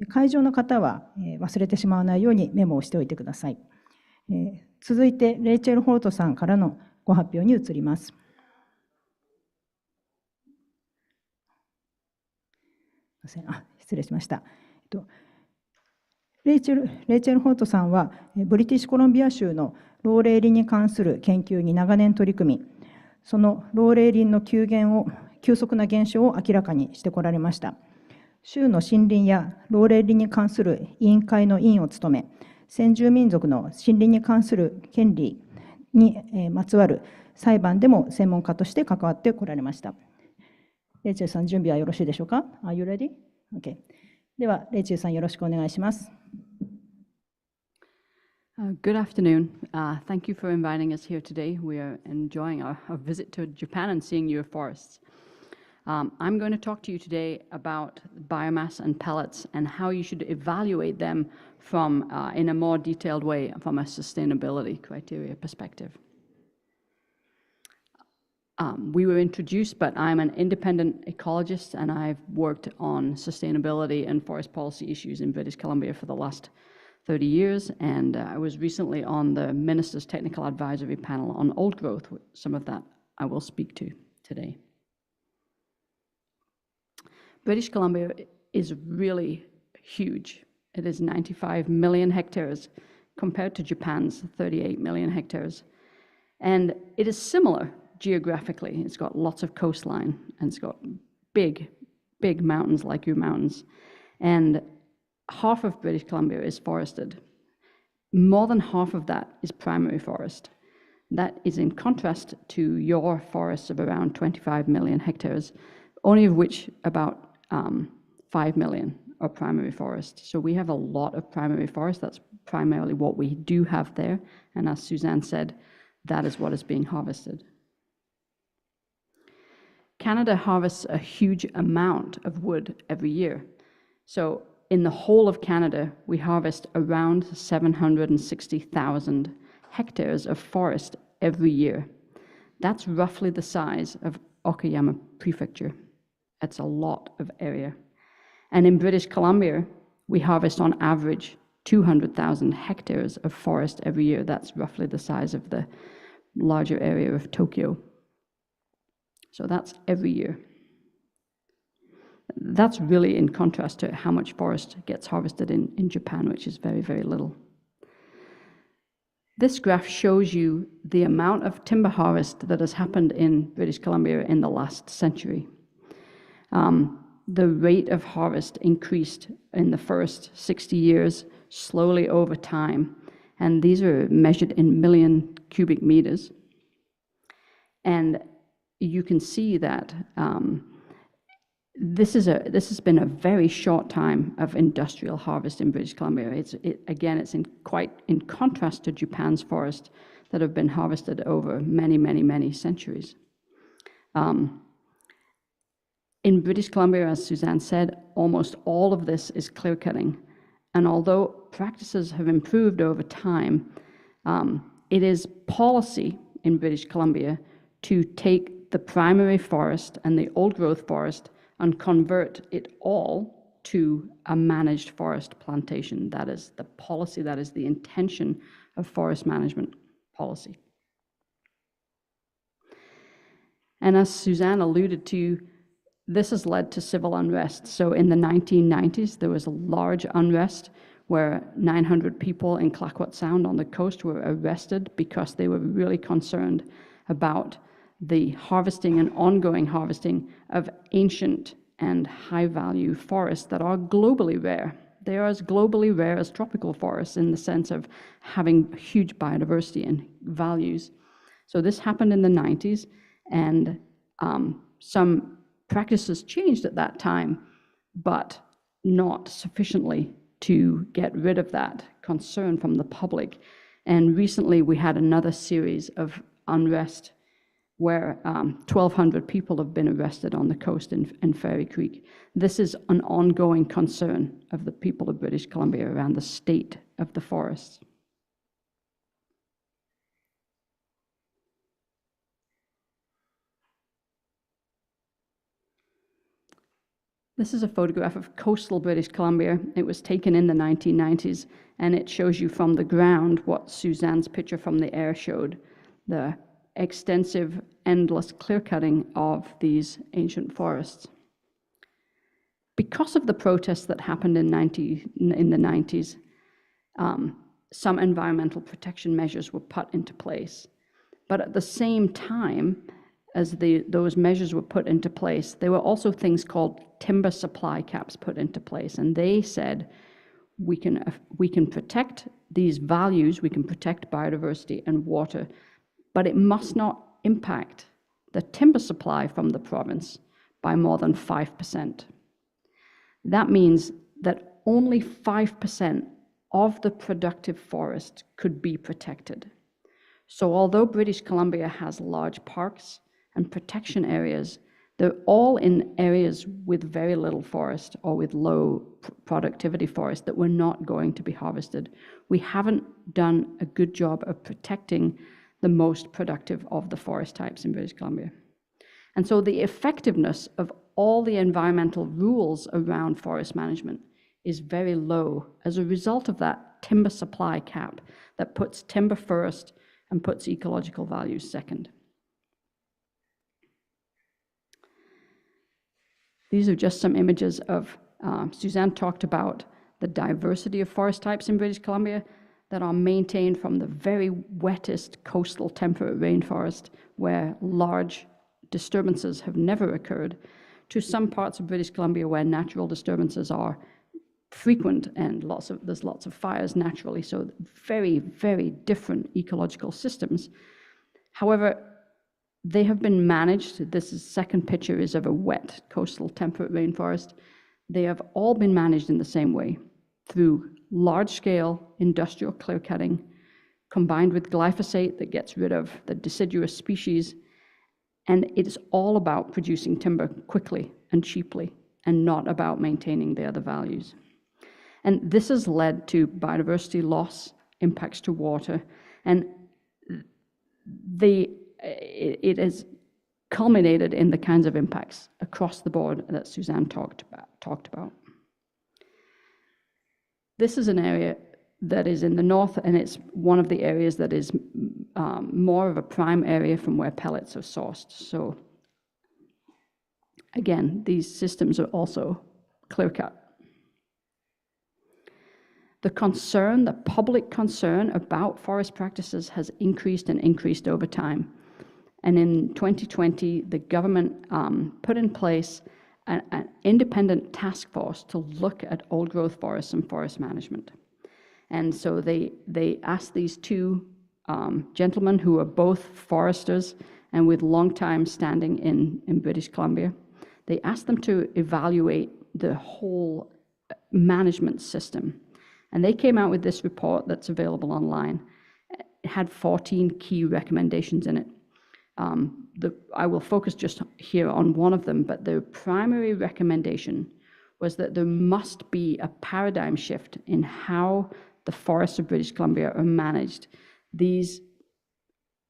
会場の方は忘れてしまわないようにメモをしておいてください。続いてレイチェル・ホルトさんからのご発表に移ります。失礼しました。レイチェル・ホートさんはブリティッシュコロンビア州の老齢林に関する研究に長年取り組み、その老齢林の急速な減少を明らかにしてこられました。州の森林や老齢林に関する委員会の委員を務め、先住民族の森林に関する権利にまつわる裁判でも専門家として関わってこられました。レイチェルさん、準備はよろしいでしょうか？ Are you ready? Okay. では、レイチェルさん、よろしくお願いします。Good afternoon. Thank you for inviting us here today. We are enjoying our visit to Japan and seeing your forests. I'm going to talk to you today about biomass and pellets and how you should evaluate them from, in a more detailed way from a sustainability criteria perspective. We were introduced, but I'm an independent ecologist, and I've worked on sustainability and forest policy issues in British Columbia for the last 30 years, and I was recently on the Minister's Technical Advisory Panel on old growth. Some of that I will speak to today. British Columbia is really huge. It is 95 million hectares compared to Japan's 38 million hectares. And it is similar geographically. It's got lots of coastline, and it's got big big mountains like your mountains. And half of British Columbia is forested. More than half of that is primary forest. That is in contrast to your forests of around 25 million hectares, only of which about 5 million are primary forest. So we have a lot of primary forest. That's primarily what we do have there. And as Suzanne said, that is what is being harvested. Canada harvests a huge amount of wood every year. So in the whole of Canada, we harvest around 760,000 hectares of forest every year. That's roughly the size of Okayama Prefecture. That's a lot of area. And in British Columbia, we harvest on average 200,000 hectares of forest every year. That's roughly the size of the larger area of Tokyo. So that's every year. That's really in contrast to how much forest gets harvested in Japan, which is very, very little. This graph shows you the amount of timber harvest that has happened in British Columbia in the last century. The rate of harvest increased in the first 60 years, slowly over time, and these are measured in million cubic meters. And you can see that this has been a very short time of industrial harvest in British Columbia. It's quite in contrast to Japan's forest that have been harvested over many, many, many centuries. In British Columbia, as Suzanne said, almost all of this is clear cutting. And although practices have improved over time, it is policy in British Columbia to take the primary forest and the old growth forest and convert it all to a managed forest plantation. That is the policy, that is the intention of forest management policy. And as Suzanne alluded to, this has led to civil unrest. So in the 1990s, there was a large unrest where 900 people in Clayoquot Sound on the coast were arrested because they were really concerned about the harvesting and ongoing harvesting of ancient and high-value forests that are globally rare. They are as globally rare as tropical forests in the sense of having huge biodiversity and values. So this happened in the 90s, and some practices changed at that time, but not sufficiently to get rid of that concern from the public. And recently we had another series of unrest where 1,200 people have been arrested on the coast in Fairy Creek. This is an ongoing concern of the people of British Columbia around the state of the forests. This is a photograph of coastal British Columbia. It was taken in the 1990s, and it shows you from the ground what Suzanne's picture from the air showed, the extensive, endless clear-cutting of these ancient forests. Because of the protests that happened in the 90s, some environmental protection measures were put into place. But at the same time as those measures were put into place, there were also things called timber supply caps put into place. And they said, we can protect these values, we can protect biodiversity and water, but it must not impact the timber supply from the province by more than 5%. That means that only 5% of the productive forest could be protected. So although British Columbia has large parks and protection areas, they're all in areas with very little forest or with low productivity forest that were not going to be harvested. We haven't done a good job of protecting the most productive of the forest types in British Columbia. And so the effectiveness of all the environmental rules around forest management is very low as a result of that timber supply cap that puts timber first and puts ecological values second. These are just some images of, Suzanne talked about the diversity of forest types in British Columbia that are maintained from the very wettest coastal temperate rainforest where large disturbances have never occurred, to some parts of British Columbia where natural disturbances are frequent and there's lots of fires naturally, so very, very different ecological systems. However, they have been managed. This second picture is of a wet coastal temperate rainforest. They have all been managed in the same way, through large-scale industrial clear-cutting, combined with glyphosate that gets rid of the deciduous species. And it's all about producing timber quickly and cheaply, and not about maintaining the other values. And this has led to biodiversity loss, impacts to water, and it has culminated in the kinds of impacts across the board that Suzanne talked about. This is an area that is in the north, and it's one of the areas that is more of a prime area from where pellets are sourced. So again, these systems are also clear-cut. The public concern about forest practices has increased and increased over time. And in 2020, the government put in place an independent task force to look at old growth forests and forest management. And so they asked these two gentlemen who are both foresters and with long time standing in British Columbia, they asked them to evaluate the whole management system. And they came out with this report that's available online. It had 14 key recommendations in it. I will focus just here on one of them, but the primary recommendation was that there must be a paradigm shift in how the forests of British Columbia are managed. These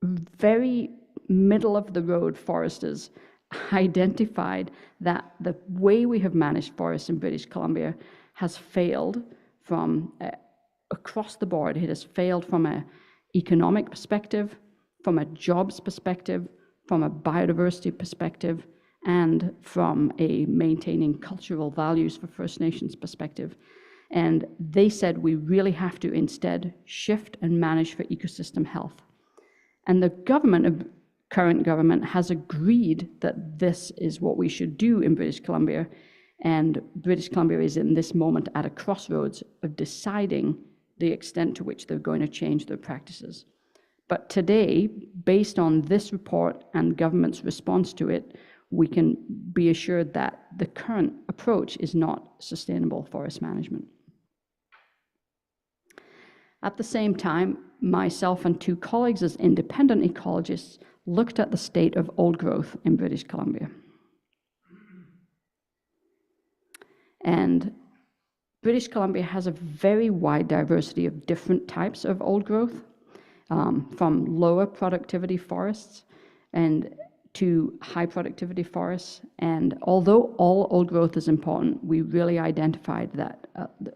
very middle-of-the-road foresters identified that the way we have managed forests in British Columbia has failed from across the board. It has failed from an economic perspective, from a jobs perspective, from a biodiversity perspective, and from a maintaining cultural values for First Nations perspective. And they said we really have to instead shift and manage for ecosystem health. And the current government has agreed that this is what we should do in British Columbia. And British Columbia is in this moment at a crossroads of deciding the extent to which they're going to change their practices. But today, based on this report and government's response to it, we can be assured that the current approach is not sustainable forest management. At the same time, myself and two colleagues as independent ecologists looked at the state of old growth in British Columbia. And British Columbia has a very wide diversity of different types of old growth, from lower productivity forests and to high productivity forests. And although all old growth is important, we really identified that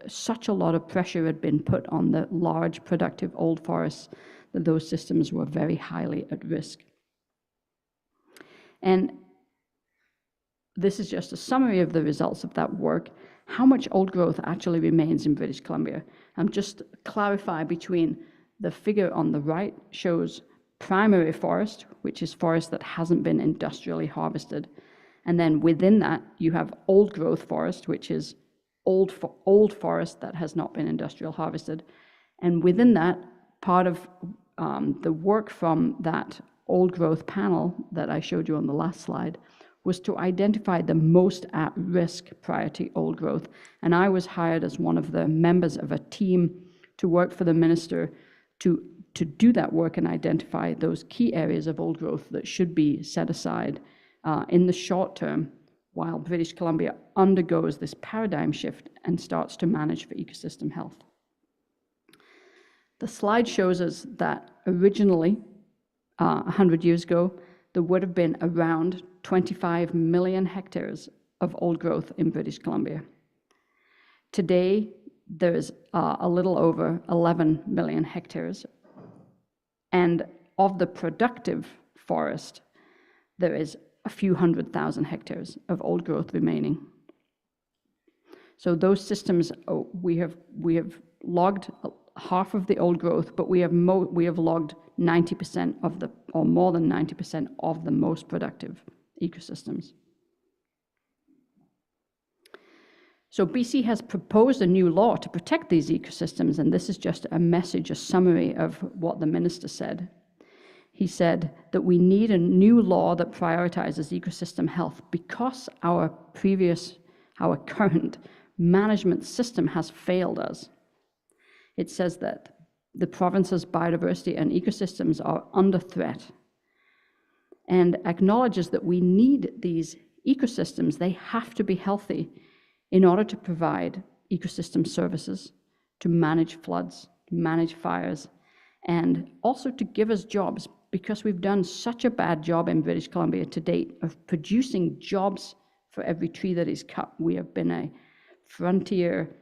such a lot of pressure had been put on the large productive old forests that those systems were very highly at risk. And this is just a summary of the results of that work. How much old growth actually remains in British Columbia? Just clarify between the figure on the right shows primary forest, which is forest that hasn't been industrially harvested. And then within that, you have old growth forest, which is old forest that has not been industrial harvested. And within that, part of the work from that old growth panel that I showed you on the last slide was to identify the most at risk priority old growth. And I was hired as one of the members of a team to work for the minister to do that work and identify those key areas of old growth that should be set aside in the short term while British Columbia undergoes this paradigm shift and starts to manage for ecosystem health. The slide shows us that originally, 100 years ago, there would have been around 25 million hectares of old growth in British Columbia. Today, there's a little over 11 million hectares. And of the productive forest, there is a few 100,000 hectares of old growth remaining. So those systems, we have logged half of the old growth, but we have logged 90% of the, or more than 90% of the most productive ecosystems. So BC has proposed a new law to protect these ecosystems, and this is just a message, a summary of what the minister said. He said that we need a new law that prioritizes ecosystem health because our current management system has failed us. It says that the province's biodiversity and ecosystems are under threat, and acknowledges that we need these ecosystems. They have to be healthy in order to provide ecosystem services, to manage floods, to manage fires, and also to give us jobs, because we've done such a bad job in British Columbia to date of producing jobs for every tree that is cut. We have been a frontier,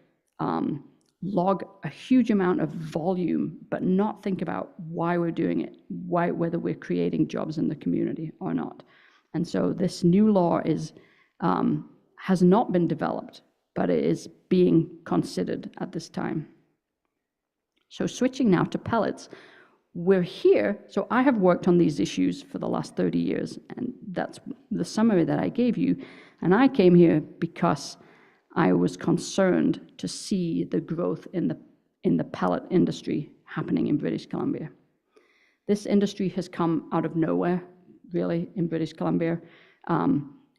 log a huge amount of volume, but not think about why we're doing it, whether we're creating jobs in the community or not. And so this new law has not been developed, but it is being considered at this time. So switching now to pellets, we're here. So I have worked on these issues for the last 30 years, and that's the summary that I gave you. And I came here because I was concerned to see the growth in the pellet industry happening in British Columbia. This industry has come out of nowhere, really, in British Columbia.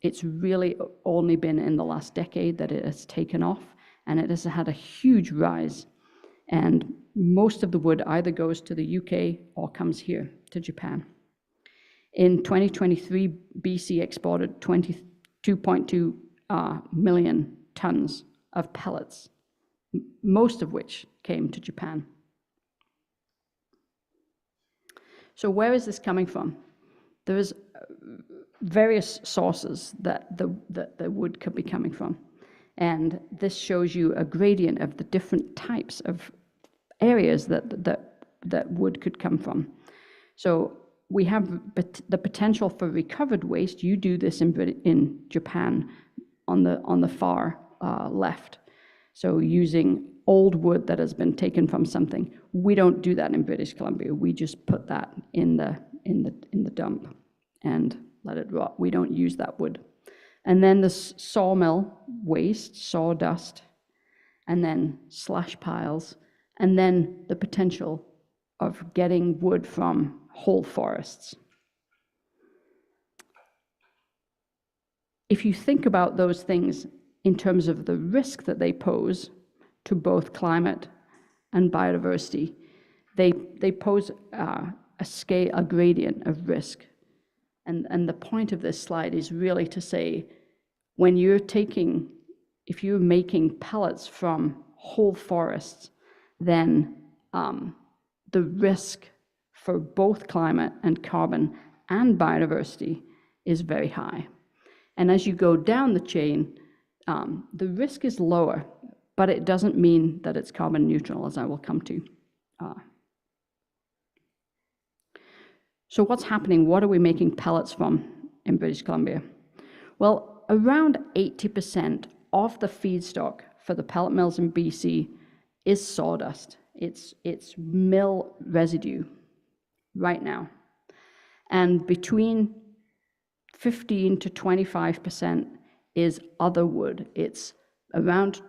It's really only been in the last decade that it has taken off, and it has had a huge rise. And most of the wood either goes to the UK or comes here to Japan. In 2023, BC exported 22.2 million tons of pellets, most of which came to Japan. So where is this coming from? There's various sources that the wood could be coming from. And this shows you a gradient of the different types of areas that wood could come from. So we have the potential for recovered waste. You do this in Japan on the far left. So using old wood that has been taken from something. We don't do that in British Columbia. We just put that in the dump and let it rot. We don't use that wood. And then the sawmill waste, sawdust, and then slash piles, and then the potential of getting wood from whole forests. If you think about those things in terms of the risk that they pose to both climate and biodiversity, they pose a gradient of risk. And the point of this slide is really to say, if you're making pellets from whole forests, then the risk for both climate and carbon and biodiversity is very high. And as you go down the chain, the risk is lower, but it doesn't mean that it's carbon neutral, as I will come to. So what's happening? What are we making pellets from in British Columbia? Well, around 80% of the feedstock for the pellet mills in BC is sawdust. It's mill residue right now. And between 15 to 25% is other wood. It's around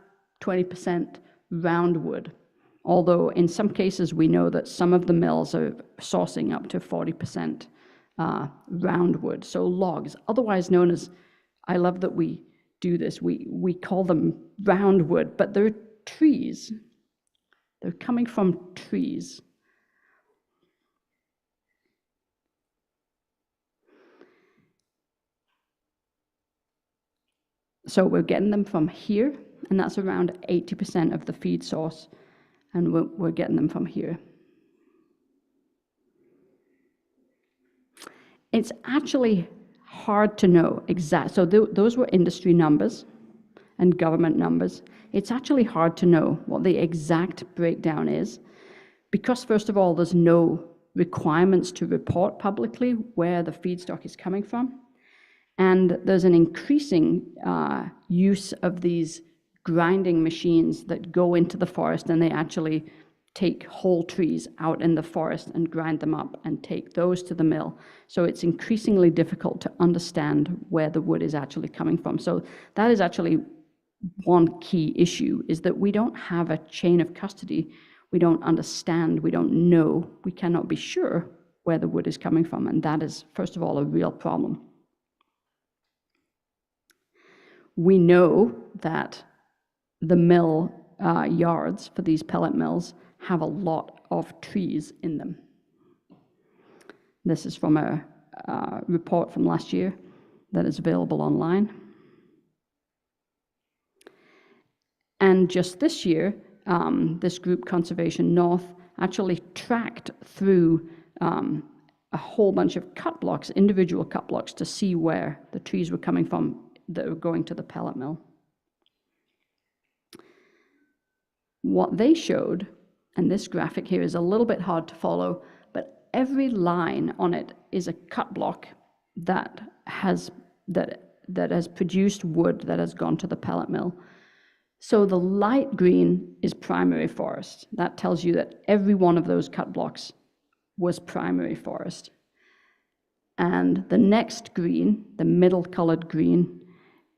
20% round wood. Although in some cases we know that some of the mills are sourcing up to 40% round wood, so logs, otherwise known as, I love that we do this, we call them round wood, but they're trees. They're coming from trees. So we're getting them from here, and that's around 80% of the feed source, and we're getting them from here. It's actually hard to know exact. So those were industry numbers and government numbers. It's actually hard to know what the exact breakdown is, because first of all, there's no requirements to report publicly where the feedstock is coming from. And there's an increasing use of these grinding machines that go into the forest, and they actually take whole trees out in the forest and grind them up and take those to the mill. So it's increasingly difficult to understand where the wood is actually coming from. So that is actually one key issue is that we don't have a chain of custody. We don't understand, we don't know, we cannot be sure where the wood is coming from, and that is, first of all, a real problem. We know that the mill yards for these pellet mills have a lot of trees in them. This is from a report from last year that is available online. And just this year, this group, Conservation North, actually tracked through a whole bunch of cut blocks, individual cut blocks, to see where the trees were coming from that were going to the pellet mill. What they showed, and this graphic here is a little bit hard to follow, but every line on it is a cut block that has produced wood that has gone to the pellet mill. So the light green is primary forest. That tells you that every one of those cut blocks was primary forest. And the next green, the middle colored green,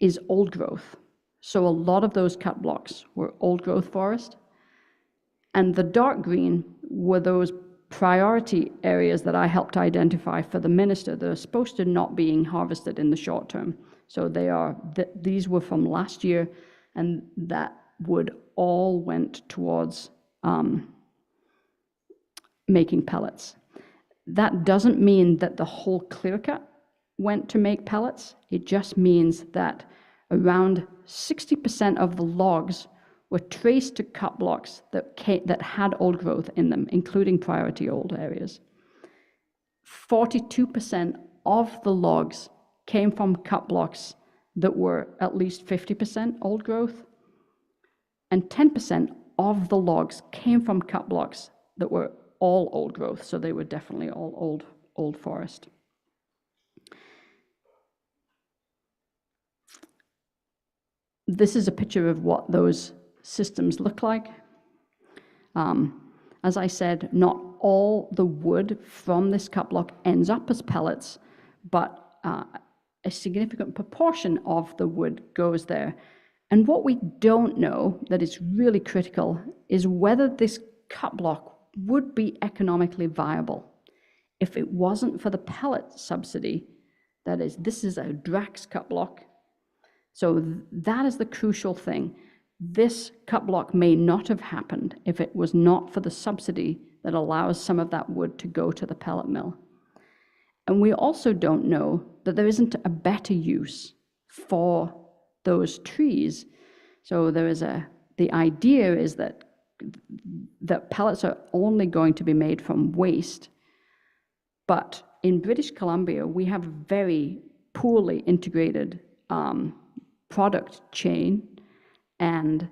is old growth. So a lot of those cut blocks were old growth forest. And the dark green were those priority areas that I helped identify for the minister that are supposed to not being harvested in the short term. So these were from last year, and that wood all went towards making pellets. That doesn't mean that the whole clear cut went to make pellets. It just means that around 60% of the logs were traced to cut blocks that had old growth in them, including priority old areas. 42% of the logs came from cut blocks that were at least 50% old growth, and 10% of the logs came from cut blocks that were all old growth, so they were definitely all old forest. This is a picture of what those systems look like. As I said, not all the wood from this cut block ends up as pellets, but a significant proportion of the wood goes there. And what we don't know, that is really critical, is whether this cut block would be economically viable if it wasn't for the pellet subsidy. That is, this is a Drax cut block. So that is the crucial thing. This cut block may not have happened if it was not for the subsidy that allows some of that wood to go to the pellet mill. And we also don't know that there isn't a better use for those trees. So the idea is that pellets are only going to be made from waste. But in British Columbia, we have a very poorly integrated product chain, and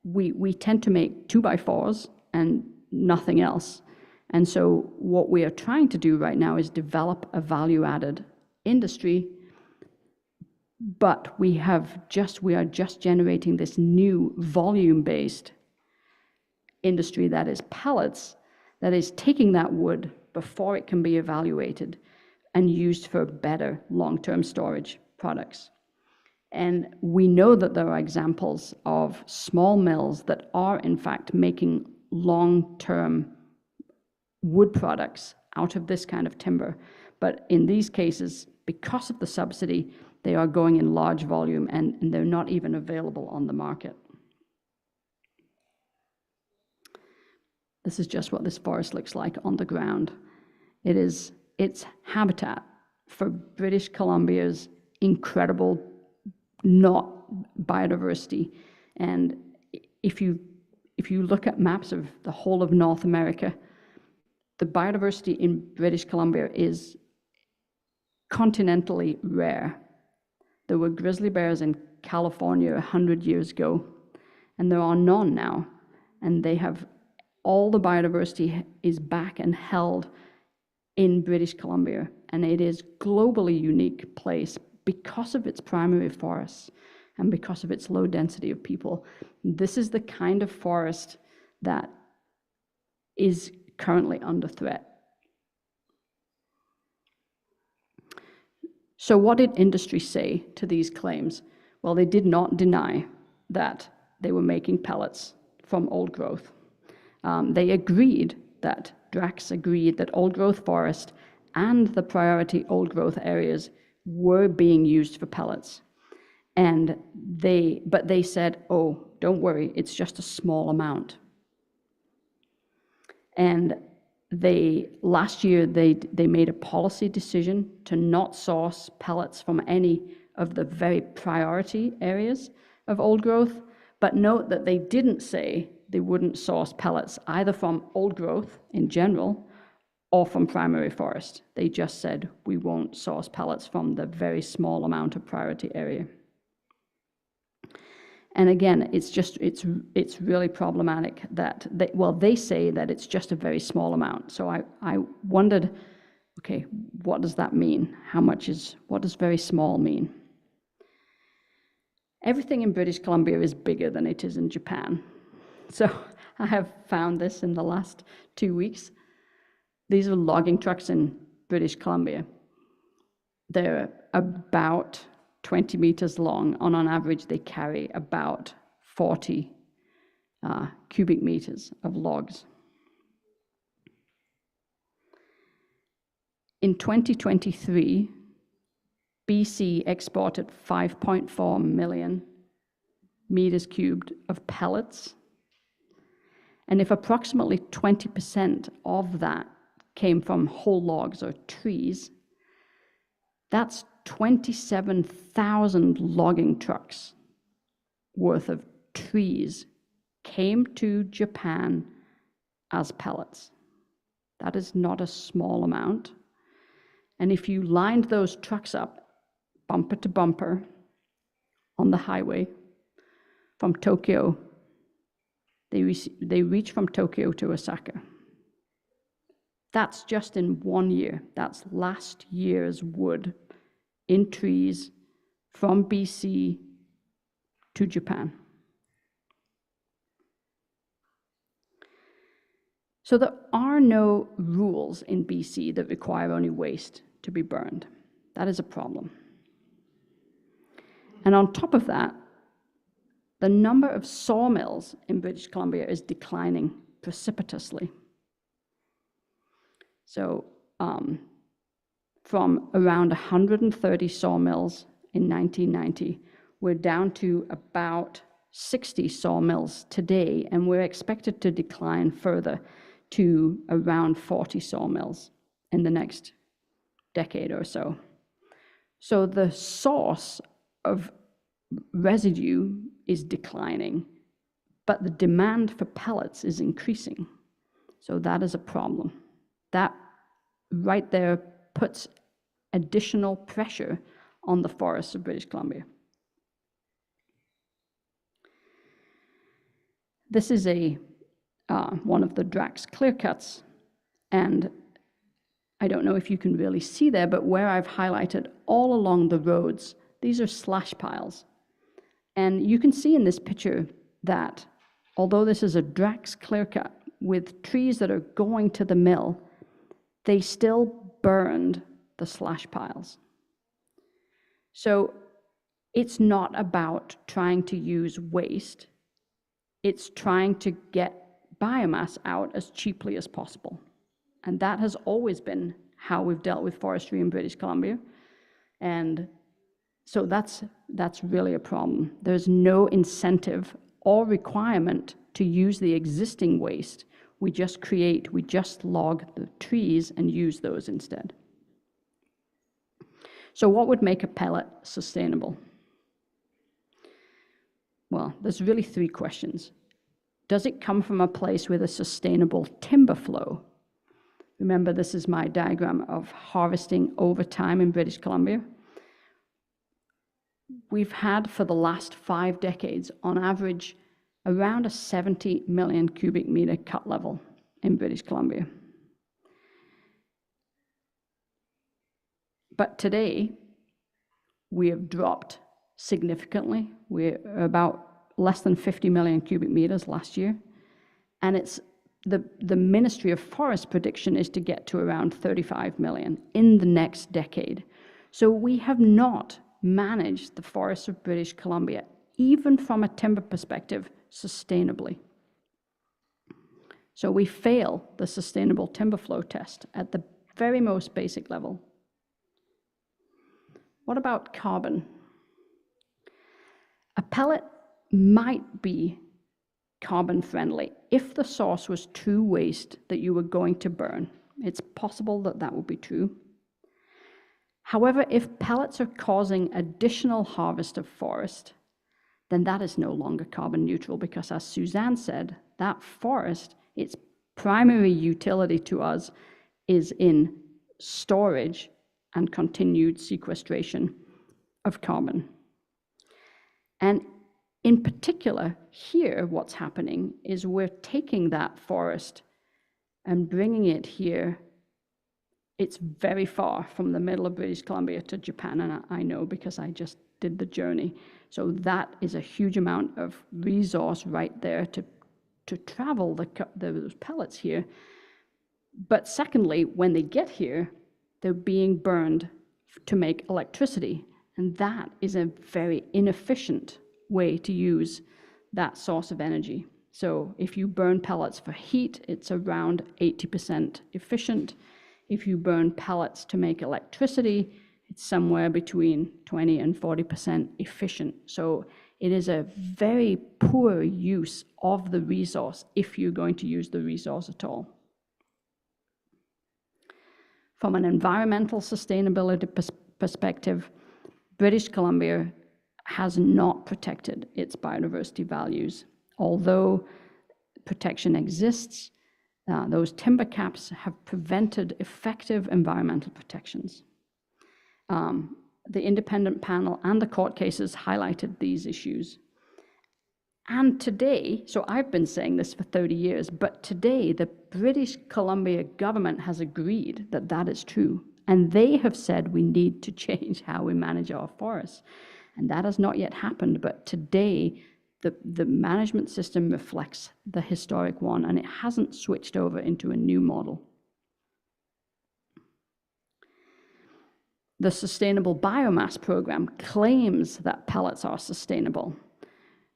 we tend to make 2x4s and nothing else. And so what we are trying to do right now is develop a value-added industry, but we are just generating this new volume-based industry that is pellets, that is taking that wood before it can be evaluated and used for better long-term storage products. And we know that there are examples of small mills that are in fact making long-term wood products out of this kind of timber. But in these cases, because of the subsidy, they are going in large volume and they're not even available on the market. This is just what this forest looks like on the ground. It's habitat for British Columbia's incredible biodiversity. And if you look at maps of the whole of North America, the biodiversity in British Columbia is continentally rare. There were grizzly bears in California 100 years ago, and there are none now. And all the biodiversity is back and held in British Columbia, and it is a globally unique place because of its primary forests and because of its low density of people. This is the kind of forest that is currently under threat. So what did industry say to these claims? Well, they did not deny that they were making pellets from old growth. They agreed that, Drax agreed that old growth forest and the priority old growth areas were being used for pellets. But they said, oh, don't worry, it's just a small amount. And last year, they made a policy decision to not source pellets from any of the very priority areas of old growth. But note that they didn't say they wouldn't source pellets either from old growth in general or from primary forest. They just said, we won't source pellets from the very small amount of priority area. And again, it's really problematic that they say that it's just a very small amount. So I wondered, okay, what does that mean? What does very small mean? Everything in British Columbia is bigger than it is in Japan. So I have found this in the last 2 weeks. These are logging trucks in British Columbia. They're about 20 meters long, and on average, they carry about 40 cubic meters of logs. In 2023, BC exported 5.4 million meters cubed of pellets. And if approximately 20% of that came from whole logs or trees, that's 27,000 logging trucks worth of trees came to Japan as pellets. That is not a small amount. And if you lined those trucks up bumper to bumper on the highway from Tokyo, they reach from Tokyo to Osaka. That's just in 1 year. That's last year's wood in trees from BC to Japan. So there are no rules in BC that require only waste to be burned. That is a problem. And on top of that, the number of sawmills in British Columbia is declining precipitously. So from around 130 sawmills in 1990, we're down to about 60 sawmills today, and we're expected to decline further to around 40 sawmills in the next decade or so. So the source of residue is declining, but the demand for pellets is increasing. So that is a problem. That right there puts additional pressure on the forests of British Columbia. This is one of the Drax clear cuts, and I don't know if you can really see there, but where I've highlighted all along the roads, these are slash piles. And you can see in this picture that although this is a Drax clear cut with trees that are going to the mill, they still burned the slash piles. So it's not about trying to use waste. It's trying to get biomass out as cheaply as possible. And that has always been how we've dealt with forestry in British Columbia. And so that's really a problem. There's no incentive or requirement to use the existing waste. We just log the trees and use those instead. So what would make a pellet sustainable? Well, there's really 3 questions. Does it come from a place with a sustainable timber flow? Remember, this is my diagram of harvesting over time in British Columbia. We've had for the last 5 decades, on average, around a 70 million cubic meter cut level in British Columbia. But today, we have dropped significantly. We're about less than 50 million cubic meters last year. And it's the Ministry of Forest prediction is to get to around 35 million in the next decade. So we have not manage the forests of British Columbia, even from a timber perspective, sustainably. So we fail the sustainable timber flow test at the very most basic level. What about carbon? A pellet might be carbon friendly if the source was true waste that you were going to burn. It's possible that that would be true. However, if pellets are causing additional harvest of forest, then that is no longer carbon neutral, because as Suzanne said, that forest, its primary utility to us is in storage and continued sequestration of carbon. And in particular, here what's happening is we're taking that forest and bringing it here. It's very far from the middle of British Columbia to Japan, and I know because I just did the journey. So that is a huge amount of resource right there to travel those pellets here. But secondly, when they get here, they're being burned to make electricity, and that is a very inefficient way to use that source of energy. So if you burn pellets for heat, it's around 80% efficient. If you burn pellets to make electricity, it's somewhere between 20 and 40% efficient. So it is a very poor use of the resource if you're going to use the resource at all. From an environmental sustainability perspective, British Columbia has not protected its biodiversity values. Although protection exists, those timber caps have prevented effective environmental protections. The independent panel and the court cases highlighted these issues. And today, so I've been saying this for 30 years, but today the British Columbia government has agreed that that is true. And they have said we need to change how we manage our forests. And that has not yet happened, but today the management system reflects the historic one, and it hasn't switched over into a new model. The Sustainable Biomass Program claims that pellets are sustainable,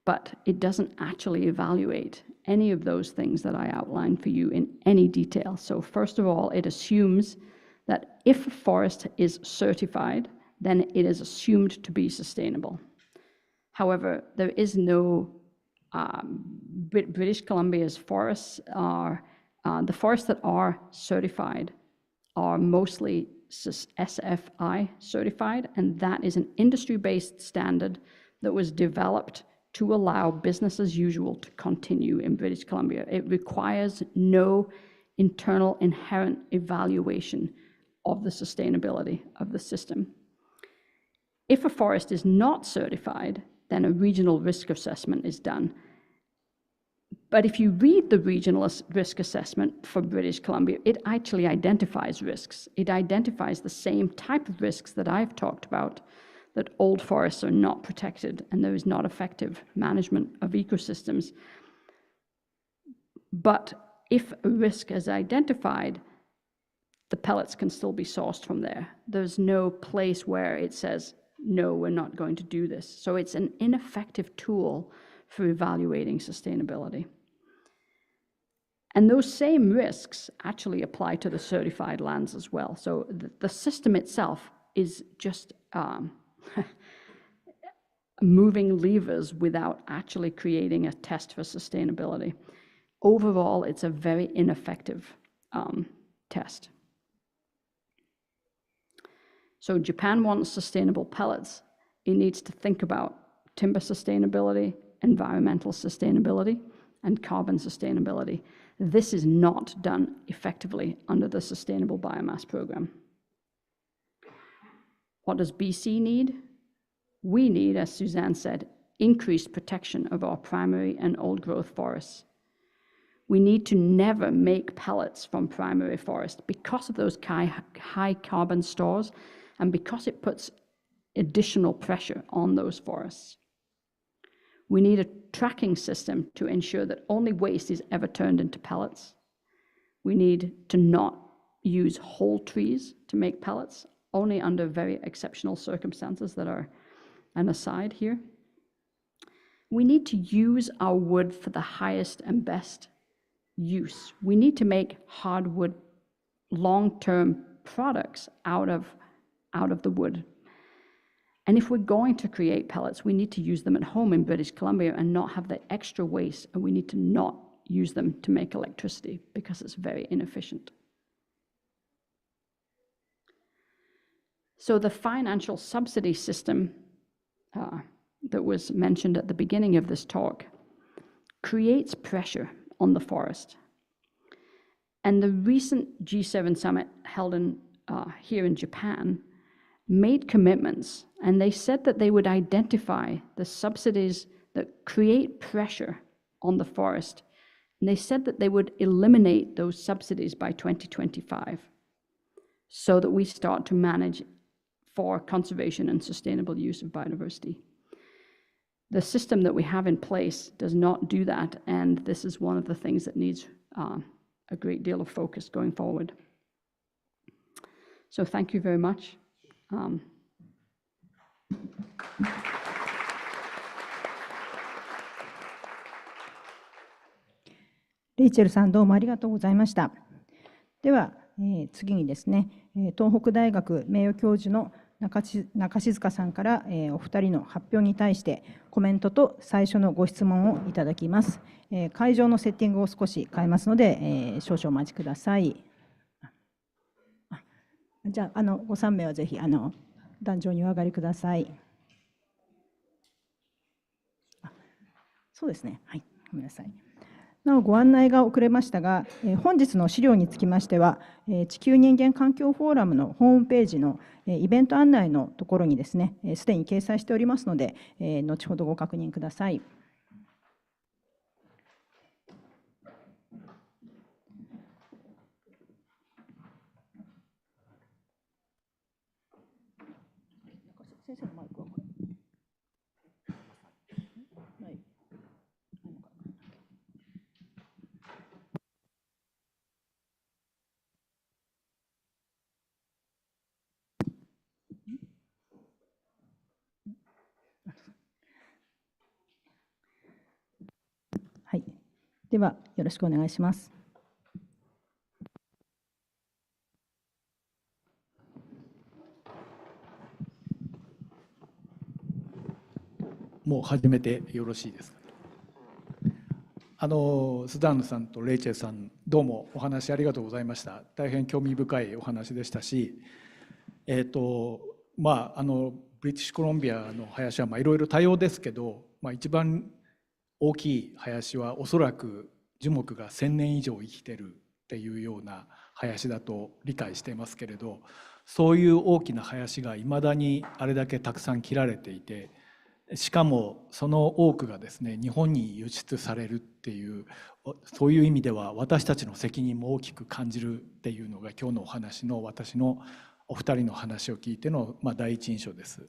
but it doesn't actually evaluate any of those things that I outlined for you in any detail. So first of all, it assumes that if a forest is certified, then it is assumed to be sustainable. However, there is no, British Columbia's forests are, the forests that are certified are mostly SFI certified, and that is an industry-based standard that was developed to allow business as usual to continue in British Columbia. It requires no internal inherent evaluation of the sustainability of the system. If a forest is not certified, then a regional risk assessment is done. But if you read the regional risk assessment for British Columbia, it actually identifies risks. It identifies the same type of risks that I've talked about, that old forests are not protected and there is not effective management of ecosystems. But if a risk is identified, the pellets can still be sourced from there. There's no place where it says, no, we're not going to do this. So it's an ineffective tool for evaluating sustainability. And those same risks actually apply to the certified lands as well. So the system itself is just moving levers without actually creating a test for sustainability. Overall, it's a very ineffective test. So Japan wants sustainable pellets. It needs to think about timber sustainability, environmental sustainability, and carbon sustainability. This is not done effectively under the Sustainable Biomass Program. What does BC need? We need, as Suzanne said, increased protection of our primary and old growth forests. We need to never make pellets from primary forest because of those high carbon stores and because it puts additional pressure on those forests. We need a tracking system to ensure that only waste is ever turned into pellets. We need to not use whole trees to make pellets. only under very exceptional circumstances that are an aside here. We need to use our wood for the highest and best use. We need to make hardwood long-term products out of the wood. And if we're going to create pellets, we need to use them at home in British Columbia and not have the extra waste, and we need to not use them to make electricity because it's very inefficient. So the financial subsidy system that was mentioned at the beginning of this talk creates pressure on the forest. And the recent G7 summit held here in Japan made commitments, and they said that they would identify the subsidies that create pressure on the forest. And they said that they would eliminate those subsidies by 2025 so that we start to manage for conservation and sustainable use of biodiversity. The system that we have in place does not do that, and this is one of the things that needs a great deal of focus going forward. So thank you very much.レイチェルさん、どうもありがとうございました。では、次にですね、東北大学名誉教授の中静さんから、お二人の発表に対してコメントと最初のご質問をいただきます。会場のセッティングを少し変えますので、少々お待ちください。じゃあ、ご3名はぜひ壇上にお上がりください。そうですね。はい、ごめんなさい。なお、ご案内が遅れましたが、本日の資料につきましては、地球人間環境フォーラムのホームページのイベント案内のところにですね、すでに掲載しておりますので、後ほどご確認ください。先生のマイクははい。では、よろしくお願いします。もう始めてよろしいですか。スザンヌさんとレイチェルさん、どうもお話ありがとうございました。大変興味深いお話でしたし、ブリティッシュコロンビアの林はいろいろ多様ですけど、一番大きい林はおそらく樹木が1000年以上生きてるっていうような林だと理解していますけれど、そういう大きな林がいまだにあれだけたくさん切られていて、しかもその多くがですね、日本に輸出されるっていう、そういう意味では私たちの責任も大きく感じるっていうのが今日のお話の私のお二人の話を聞いての第一印象です。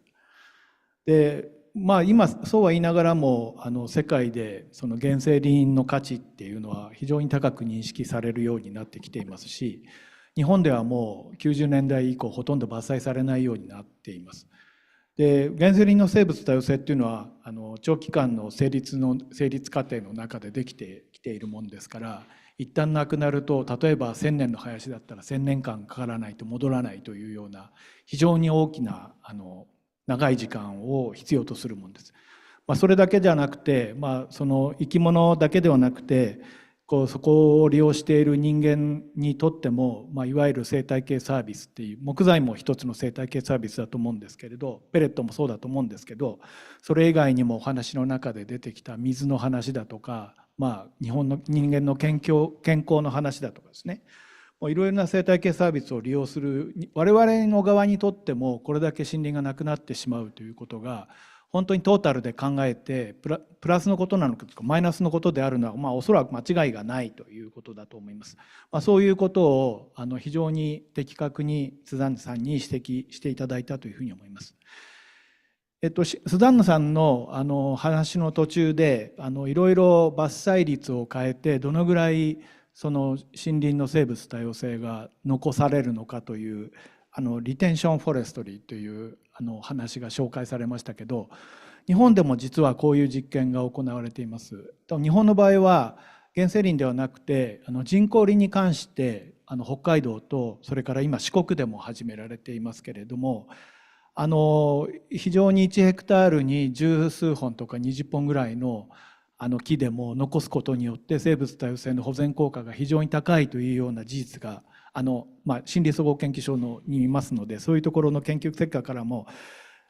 で、今そうは言いながらも世界でその原生林の価値っていうのは非常に高く認識されるようになってきていますし、日本ではもう90年代以降ほとんど伐採されないようになっています。で、原生林の生物多様性っていうのは長期間の成立過程の中でできてきているものですから、一旦なくなると、例えば1000年の林だったら1000年間かからないと戻らないというような非常に大きな長い時間を必要とするものです。それだけじゃなくて、その生き物だけではなくて、そこを利用している人間にとっても、いわゆる生態系サービスっていう、木材も一つの生態系サービスだと思うんですけれど、ペレットもそうだと思うんですけど、それ以外にもお話の中で出てきた水の話だとか、日本の人間の健康の話だとかですね、いろいろな生態系サービスを利用する我々の側にとっても、これだけ森林がなくなってしまうということが本当にトータルで考えてプラスのことなのかマイナスのことであるのは、おそらく間違いがないということだと思います。そういうことを非常に的確にスザンヌさんに指摘していただいたというふうに思います。スザンヌさんの話の途中でいろいろ伐採率を変えてどのぐらいその森林の生物多様性が残されるのかというリテンションフォレストリーという話が紹介されましたけど、日本でも実はこういう実験が行われています。日本の場合は原生林ではなくて人工林に関して北海道とそれから今四国でも始められていますけれども、非常に1ヘクタールに十数本とか20本ぐらいの木でも残すことによって生物多様性の保全効果が非常に高いというような事実が心理総合研究所にいますので、そういうところの研究結果からも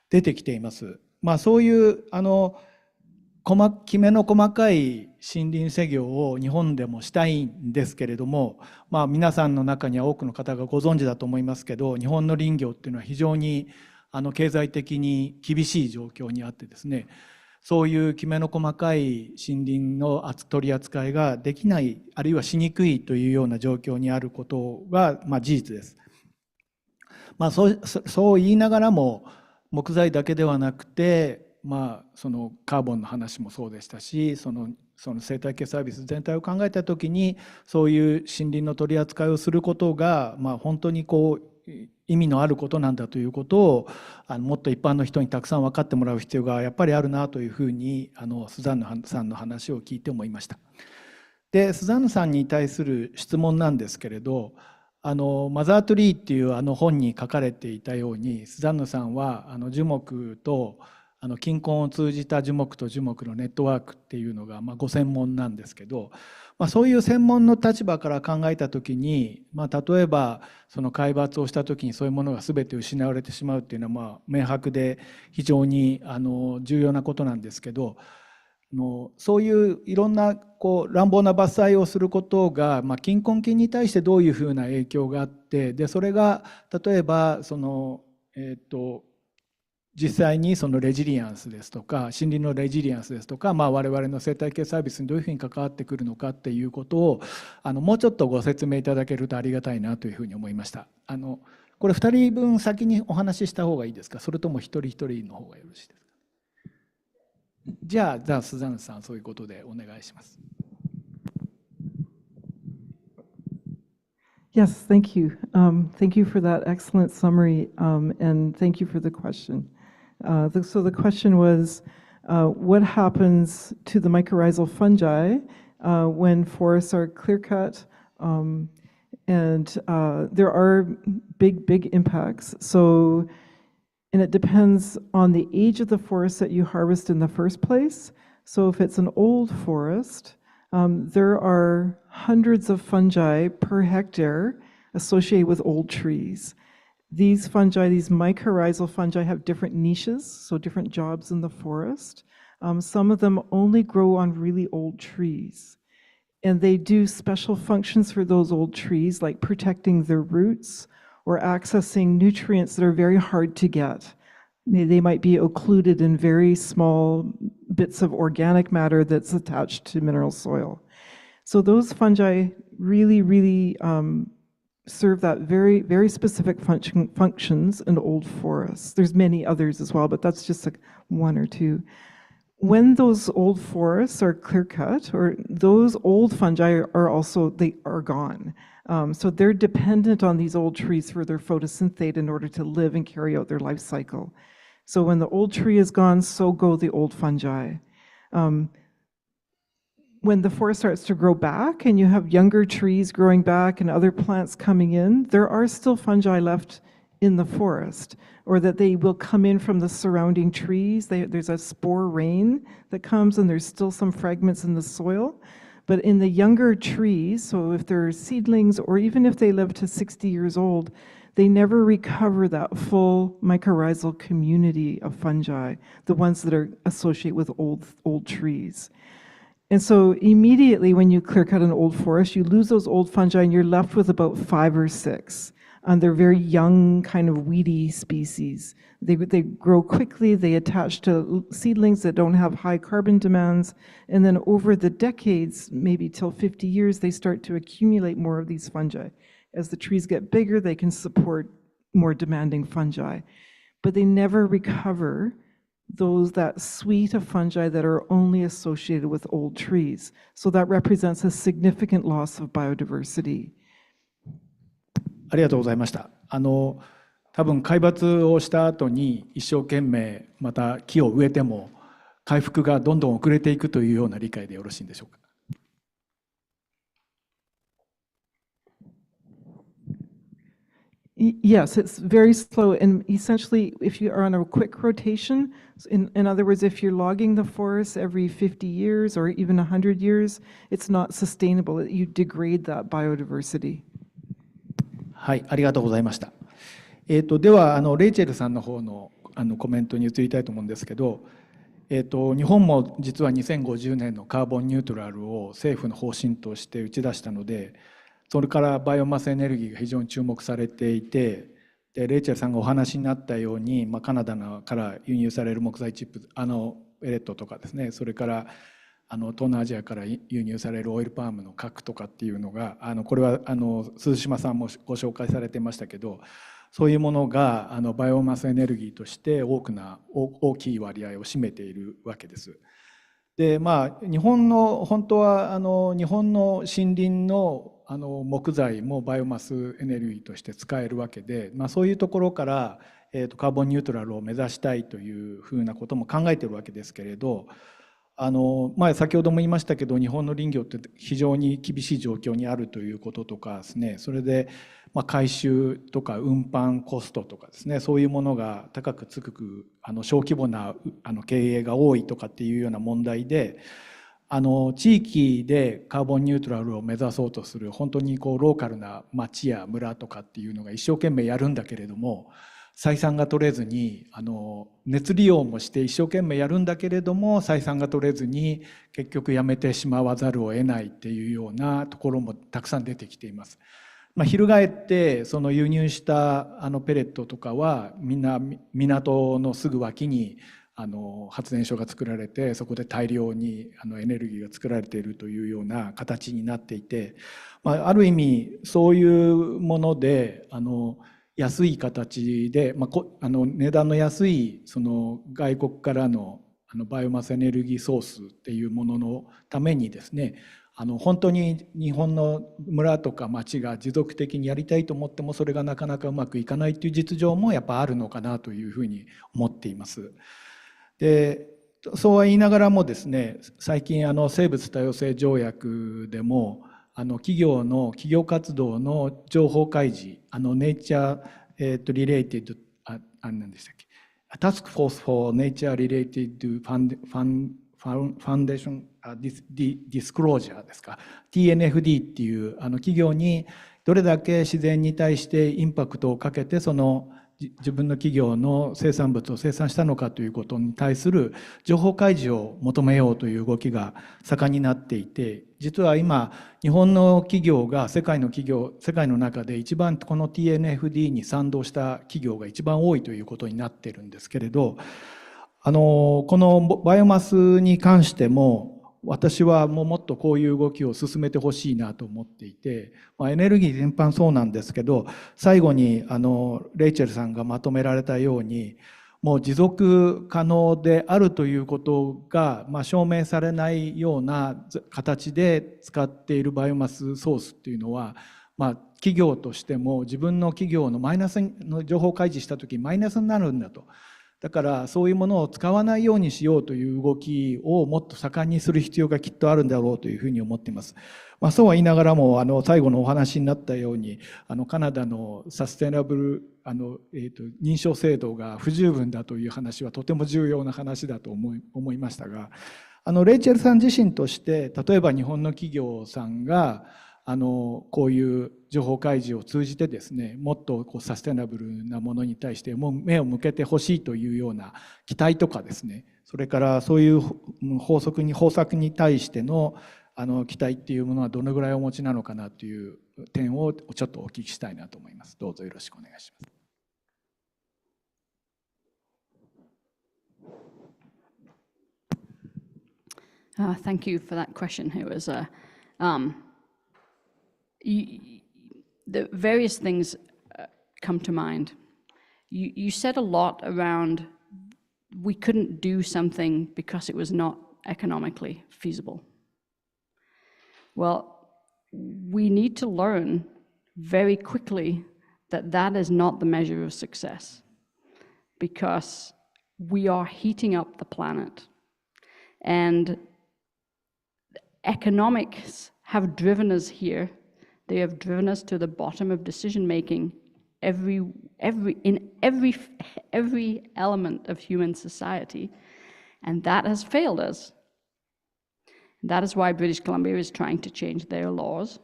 出てきています。そういうきめの細かい森林施業を日本でもしたいんですけれども、皆さんの中には多くの方がご存知だと思いますけど、日本の林業っていうのは非常に経済的に厳しい状況にあってですね、そういうきめの細かい森林の取り扱いができない、あるいはしにくいというような状況にあることが事実です。そう言いながらも木材だけではなくて、そのカーボンの話もそうでしたし、その生態系サービス全体を考えた時にそういう森林の取り扱いをすることが、本当に意味のあることなんだということをもっと一般の人にたくさん分かってもらう必要がやっぱりあるなというふうにスザンヌさんの話を聞いて思いました。で、スザンヌさんに対する質問なんですけれど、マザートリーっていう本に書かれていたように、スザンヌさんは樹木と金婚を通じた樹木と樹木のネットワークっていうのがご専門なんですけど、そういう専門の立場から考えた時に、例えばその海抜をした時にそういうものが全て失われてしまうっていうのは明白で非常に重要なことなんですけど、そういういろんな乱暴な伐採をすることが、金婚金に対してどういうふうな影響があって、でそれが例えば実際にそのレジリアンスですとか森林のレジリアンスですとか、我々の生態系サービスにどういうふうに関わってくるのかっていうことをもうちょっとご説明いただけるとありがたいなというふうに思いました。これ2人分先にお話しした方がいいですか、それとも一人一人の方がよろしいですか。じゃあスザンヌさん、そういうことでお願いします。Yes, thank you. Thank you for that excellent summary, and thank you for the question. So the question was, what happens to the mycorrhizal fungi when forests are clear-cut? And there are big impacts. And it depends on the age of the forest that you harvest in the first place. So if it's an old forest, there are hundreds of fungi per hectare associated with old trees. These fungi, these mycorrhizal fungi, have different niches, so different jobs in the forest. Some of them only grow on really old trees. And they do special functions for those old trees, like protecting their roots or accessing nutrients that are very hard to get. They might be occluded in very small bits of organic matter that's attached to mineral soil. So those fungi really serve that very specific functions in old forests. There's many others as well, but that's just one or two. When those old forests are clear-cut, or those old fungi they are gone. So they're dependent on these old trees for their photosynthate in order to live and carry out their life cycle. So when the old tree is gone, so go the old fungi. When the forest starts to grow back and you have younger trees growing back and other plants coming in, there are still fungi left in the forest, or that they will come in from the surrounding trees. There's a spore rain that comes and there's still some fragments in the soil. But in the younger trees, so if they're seedlings or even if they live to 60 years old, they never recover that full mycorrhizal community of fungi, the ones that are associated with old trees. And so immediately when you clear cut an old forest, you lose those old fungi and you're left with about 5 or 6. They're very young, kind of weedy species. They grow quickly, they attach to seedlings that don't have high carbon demands, and then over the decades, maybe till 50 years, they start to accumulate more of these fungi. As the trees get bigger, they can support more demanding fungi. But they never recover that suite of fungi that are only associated with old trees. So that represents a significant loss of biodiversity. ありがとうございました。多分皆伐をした後に一生懸命また木を植えても回復がどんどん遅れていくというような理解でよろしいんでしょうか。Yes, it's very slow. And essentially, if you are on a quick rotation, in other words, if you're logging the forest every 50 years or even 100 years, it's not sustainable. You degrade that biodiversity. はい、ありがとうございました。ではレイチェルさんの方のコメントに移りたいと思うんですけど、日本も実は2050年のカーボンニュートラルを政府の方針として打ち出したので、それからバイオマスエネルギーが非常に注目されていて、でレイチェルさんがお話になったように、カナダから輸入される木材チップペレットとかですね、それから東南アジアから輸入されるオイルパームの核とかっていうのがこれは鈴島さんもご紹介されてましたけど、そういうものがバイオマスエネルギーとして大きい割合を占めているわけです。で日本の本当は日本の森林の木材もバイオマスエネルギーとして使えるわけで、そういうところからカーボンニュートラルを目指したいというふうなことも考えているわけですけれど、先ほども言いましたけど、日本の林業って非常に厳しい状況にあるということとかですね、それで回収とか運搬コストとかですね、そういうものが高くつく小規模な経営が多いとかっていうような問題で、地域でカーボンニュートラルを目指そうとする本当にローカルな町や村とかっていうのが一生懸命やるんだけれども、採算が取れずに熱利用もして一生懸命やるんだけれども採算が取れずに結局やめてしまわざるを得ないっていうようなところもたくさん出てきています。翻ってその輸入したペレットとかはみんな港のすぐ脇に発電所が作られて、そこで大量にエネルギーが作られているというような形になっていて、ある意味そういうもので安い形で、値段の安いその外国からのバイオマスエネルギーソースっていうもののためにですね、本当に日本の村とか町が持続的にやりたいと思ってもそれがなかなかうまくいかないという実情もやっぱあるのかなというふうに思っています。でそうは言いながらもですね、最近生物多様性条約でも企業活動の情報開示、ネイチャーリレーティッド何でしたっけ、タスクフォース・フォー・ネイチャー・リレーティッド・ファンデーション・ディスクロージャーですか、 TNFD っていう企業にどれだけ自然に対してインパクトをかけてその自分の企業の生産物を生産したのかということに対する情報開示を求めようという動きが盛んになっていて、実は今日本の企業が世界の中で一番この TNFD に賛同した企業が一番多いということになっているんですけれど、このバイオマスに関しても私はもっとこういう動きを進めてほしいなと思っていて、エネルギー全般そうなんですけど、最後にレイチェルさんがまとめられたように、もう持続可能であるということが証明されないような形で使っているバイオマスソースっていうのは、企業としても自分の企業のマイナスの情報開示した時マイナスになるんだと。だからそういうものを使わないようにしようという動きをもっと盛んにする必要がきっとあるんだろうというふうに思っています。そうは言いながらも最後のお話になったようにカナダのサステナブル認証制度が不十分だという話はとても重要な話だと思いましたが、レイチェルさん自身として例えば日本の企業さんがこういう情報開示を通じてですね、もっとサステナブルなものに対しても目を向けてほしいというような期待とかですね、それからそういう方策に対しての期待っていうものはどのぐらいお持ちなのかなという点をちょっとお聞きしたいなと思います。どうぞよろしくお願いします。Thank you for that question. It was the various things come to mind. You said a lot around we couldn't do something because it was not economically feasible. Well, we need to learn very quickly that that is not the measure of success, because we are heating up the planet. And economics have driven us here. They have driven us to the bottom of decision making in every element of human society, and that has failed us. That is why British Columbia is trying to change their laws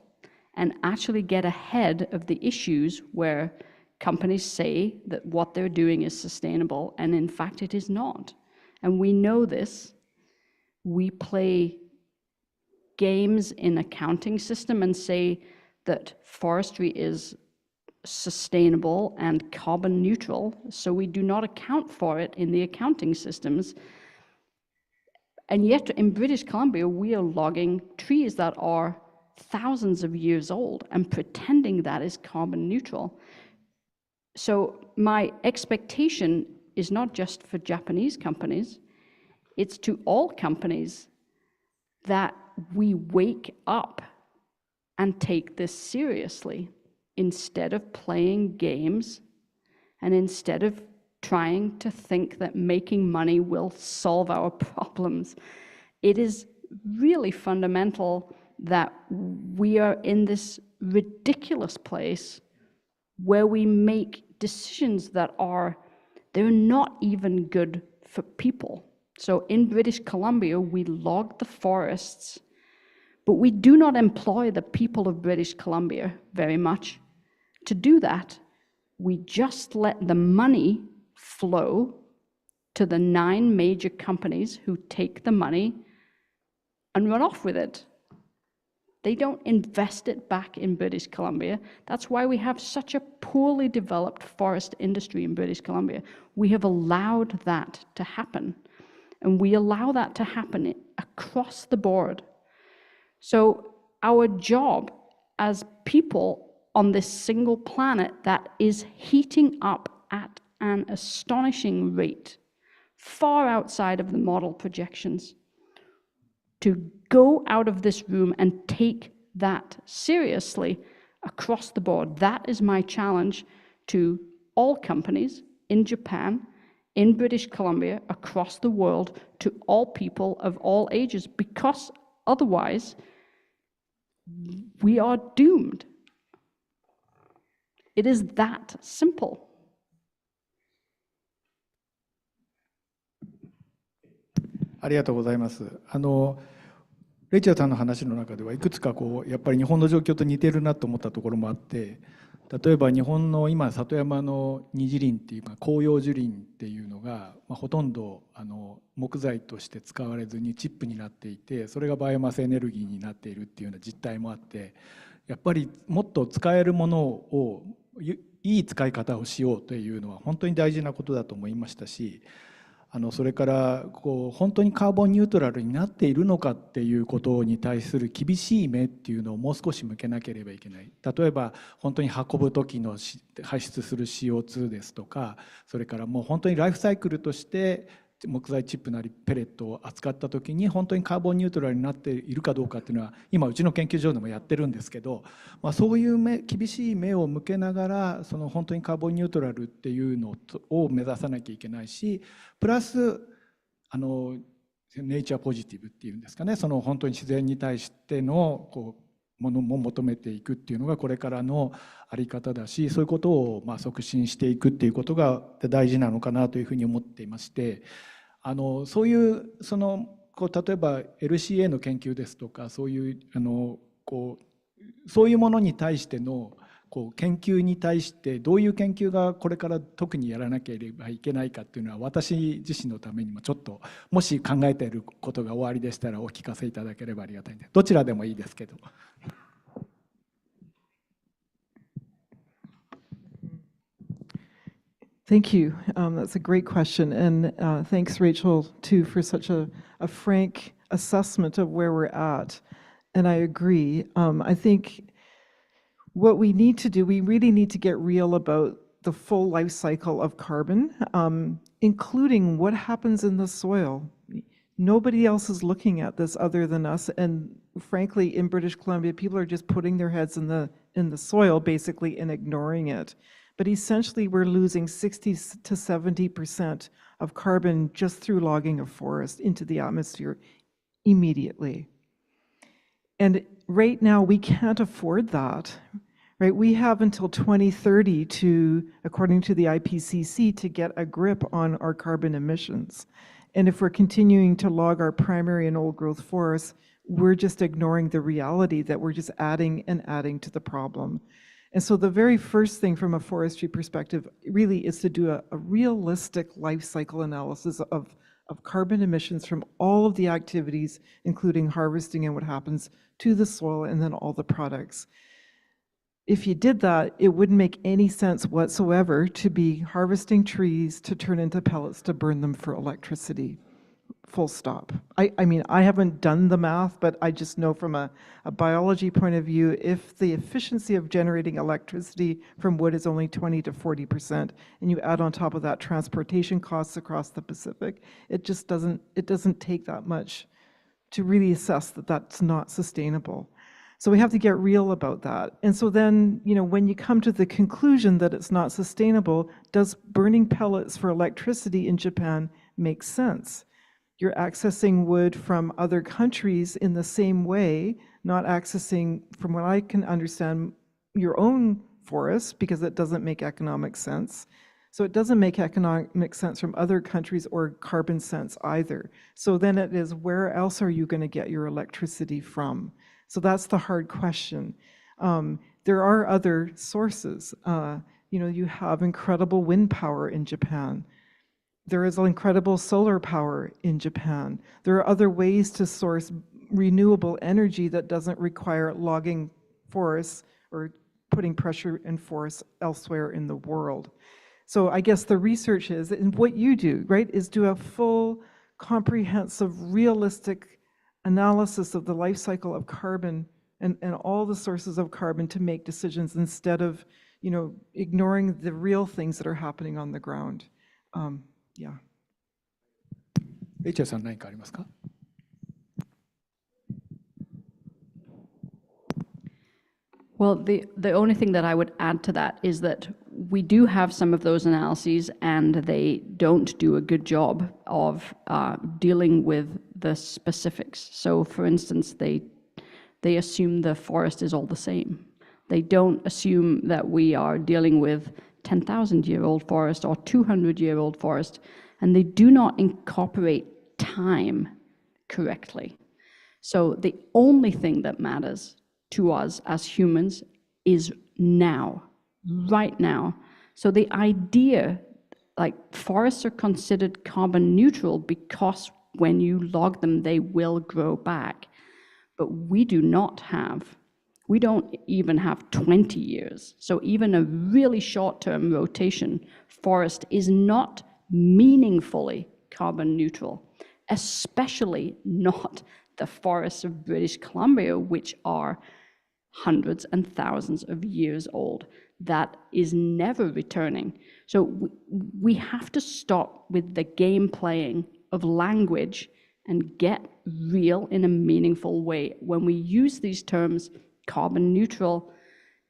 and actually get ahead of the issues where companies say that what they're doing is sustainable, and in fact it is not. And we know this. We play games in accounting system and say that forestry is sustainable and carbon neutral, so we do not account for it in the accounting systems. And yet in British Columbia, we are logging trees that are thousands of years old and pretending that is carbon neutral. So my expectation is not just for Japanese companies, it's to all companies that we wake up and take this seriously, instead of playing games and instead of trying to think that making money will solve our problems. It is really fundamental that we are in this ridiculous place where we make decisions that they're not even good for people. So in British Columbia, we log the forests, but we do not employ the people of British Columbia very much. To do that, we just let the money flow to the 9 major companies who take the money and run off with it. They don't invest it back in British Columbia. That's why we have such a poorly developed forest industry in British Columbia. We have allowed that to happen, and we allow that to happen across the board. So our job as people on this single planet that is heating up at an astonishing rate, far outside of the model projections, to go out of this room and take that seriously across the board. That is my challenge to all companies in Japan, in British Columbia, across the world, to all people of all ages, because otherwise we are doomed. It is that simple. ありがとうございます。レイチェルさんの話の中ではいくつかやっぱり日本の状況と似てるなと思ったところもあって、例えば日本の今里山の二次林っていうか広葉樹林っていうのが、ほとんど木材として使われずにチップになっていて、それがバイオマスエネルギーになっているっていうような実態もあって、やっぱりもっと使えるものをいい使い方をしようというのは本当に大事なことだと思いましたし、それから本当にカーボンニュートラルになっているのかっていうことに対する厳しい目っていうのをもう少し向けなければいけない。例えば本当に運ぶ時の排出する CO2 ですとか、それからもう本当にライフサイクルとして木材チップなりペレットを扱った時に本当にカーボンニュートラルになっているかどうかっていうのは今うちの研究所でもやってるんですけど、そういう厳しい目を向けながら本当にカーボンニュートラルっていうのを目指さなきゃいけないし、プラスネイチャーポジティブっていうんですかね、本当に自然に対してのものも求めていくっていうのがこれからのあり方だし、そういうことを促進していくっていうことが大事なのかなというふうに思っていまして、そういう例えば LCA の研究ですとか、そういうそういうものに対しての研究に対してどういう研究がこれから特にやらなければいけないかっていうのは、私自身のためにもちょっともし考えていることがおありでしたらお聞かせいただければありがたいんで、どちらでもいいですけど。Thank you. That's a great question. And thanks, Rachel, too, for such a frank assessment of where we're at. And I agree. I think what we need to do, we really need to get real about the full life cycle of carbon, including what happens in the soil. Nobody else is looking at this other than us. And frankly, in British Columbia, people are just putting their heads in the in the soil, basically, and ignoring it. But essentially, we're losing 60 to 70% of carbon just through logging of forest into the atmosphere immediately. And right now, we can't afford that. Right, we have until 2030 to, according to the IPCC, to get a grip on our carbon emissions. And if we're continuing to log our primary and old growth forests, we're just ignoring the reality that we're just adding and adding to the problem. And so the very first thing from a forestry perspective really is to do a realistic life cycle analysis of carbon emissions from all of the activities, including harvesting and what happens to the soil and then all the products. If you did that, it wouldn't make any sense whatsoever to be harvesting trees to turn into pellets to burn them for electricity. Full stop. I mean, I haven't done the math, but I just know from a biology point of view, if the efficiency of generating electricity from wood is only 20 to 40%, and you add on top of that transportation costs across the Pacific, it doesn't take that much to really assess that that's not sustainable. So we have to get real about that. And so then, when you come to the conclusion that it's not sustainable, does burning pellets for electricity in Japan make sense? You're accessing wood from other countries in the same way, not accessing, from what I can understand, your own forests, because it doesn't make economic sense. So it doesn't make economic sense from other countries or carbon sense either. So then it is, where else are you going to get your electricity from? So that's the hard question. There are other sources. You have incredible wind power in Japan. There is incredible solar power in Japan. There are other ways to source renewable energy that doesn't require logging forests or putting pressure in forests elsewhere in the world. So I guess the research is, and what you do, right, is do a full, comprehensive, realistic analysis of the life cycle of carbon and all the sources of carbon to make decisions instead of, ignoring the real things that are happening on the ground. Yeah. レイチェルさん何かありますか？ Well, the only thing that I would add to that is that we do have some of those analyses, and they don't do a good job of dealing with the specifics. So, for instance, they assume the forest is all the same. They don't assume that we are dealing with 10,000-year-old forest or 200-year-old forest, and they do not incorporate time correctly. So the only thing that matters to us as humans is now, right now. So the idea, like, forests are considered carbon neutral because when you log them, they will grow back. But we don't even have 20 years. So even a really short-term rotation forest is not meaningfully carbon neutral, especially not the forests of British Columbia, which are hundreds and thousands of years old. That is never returning. So we have to stop with the game playing of language and get real in a meaningful way. When we use these terms, carbon neutral,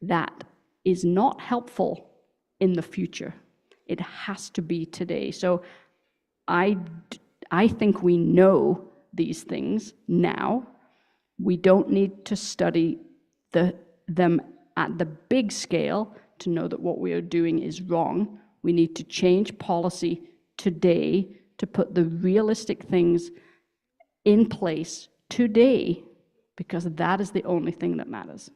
that is not helpful in the future. It has to be today. So I think we know these things now. We don't need to study them at the big scale to know that what we are doing is wrong. We need to change policy today to put the realistic things in place today, because that is the only thing that matters.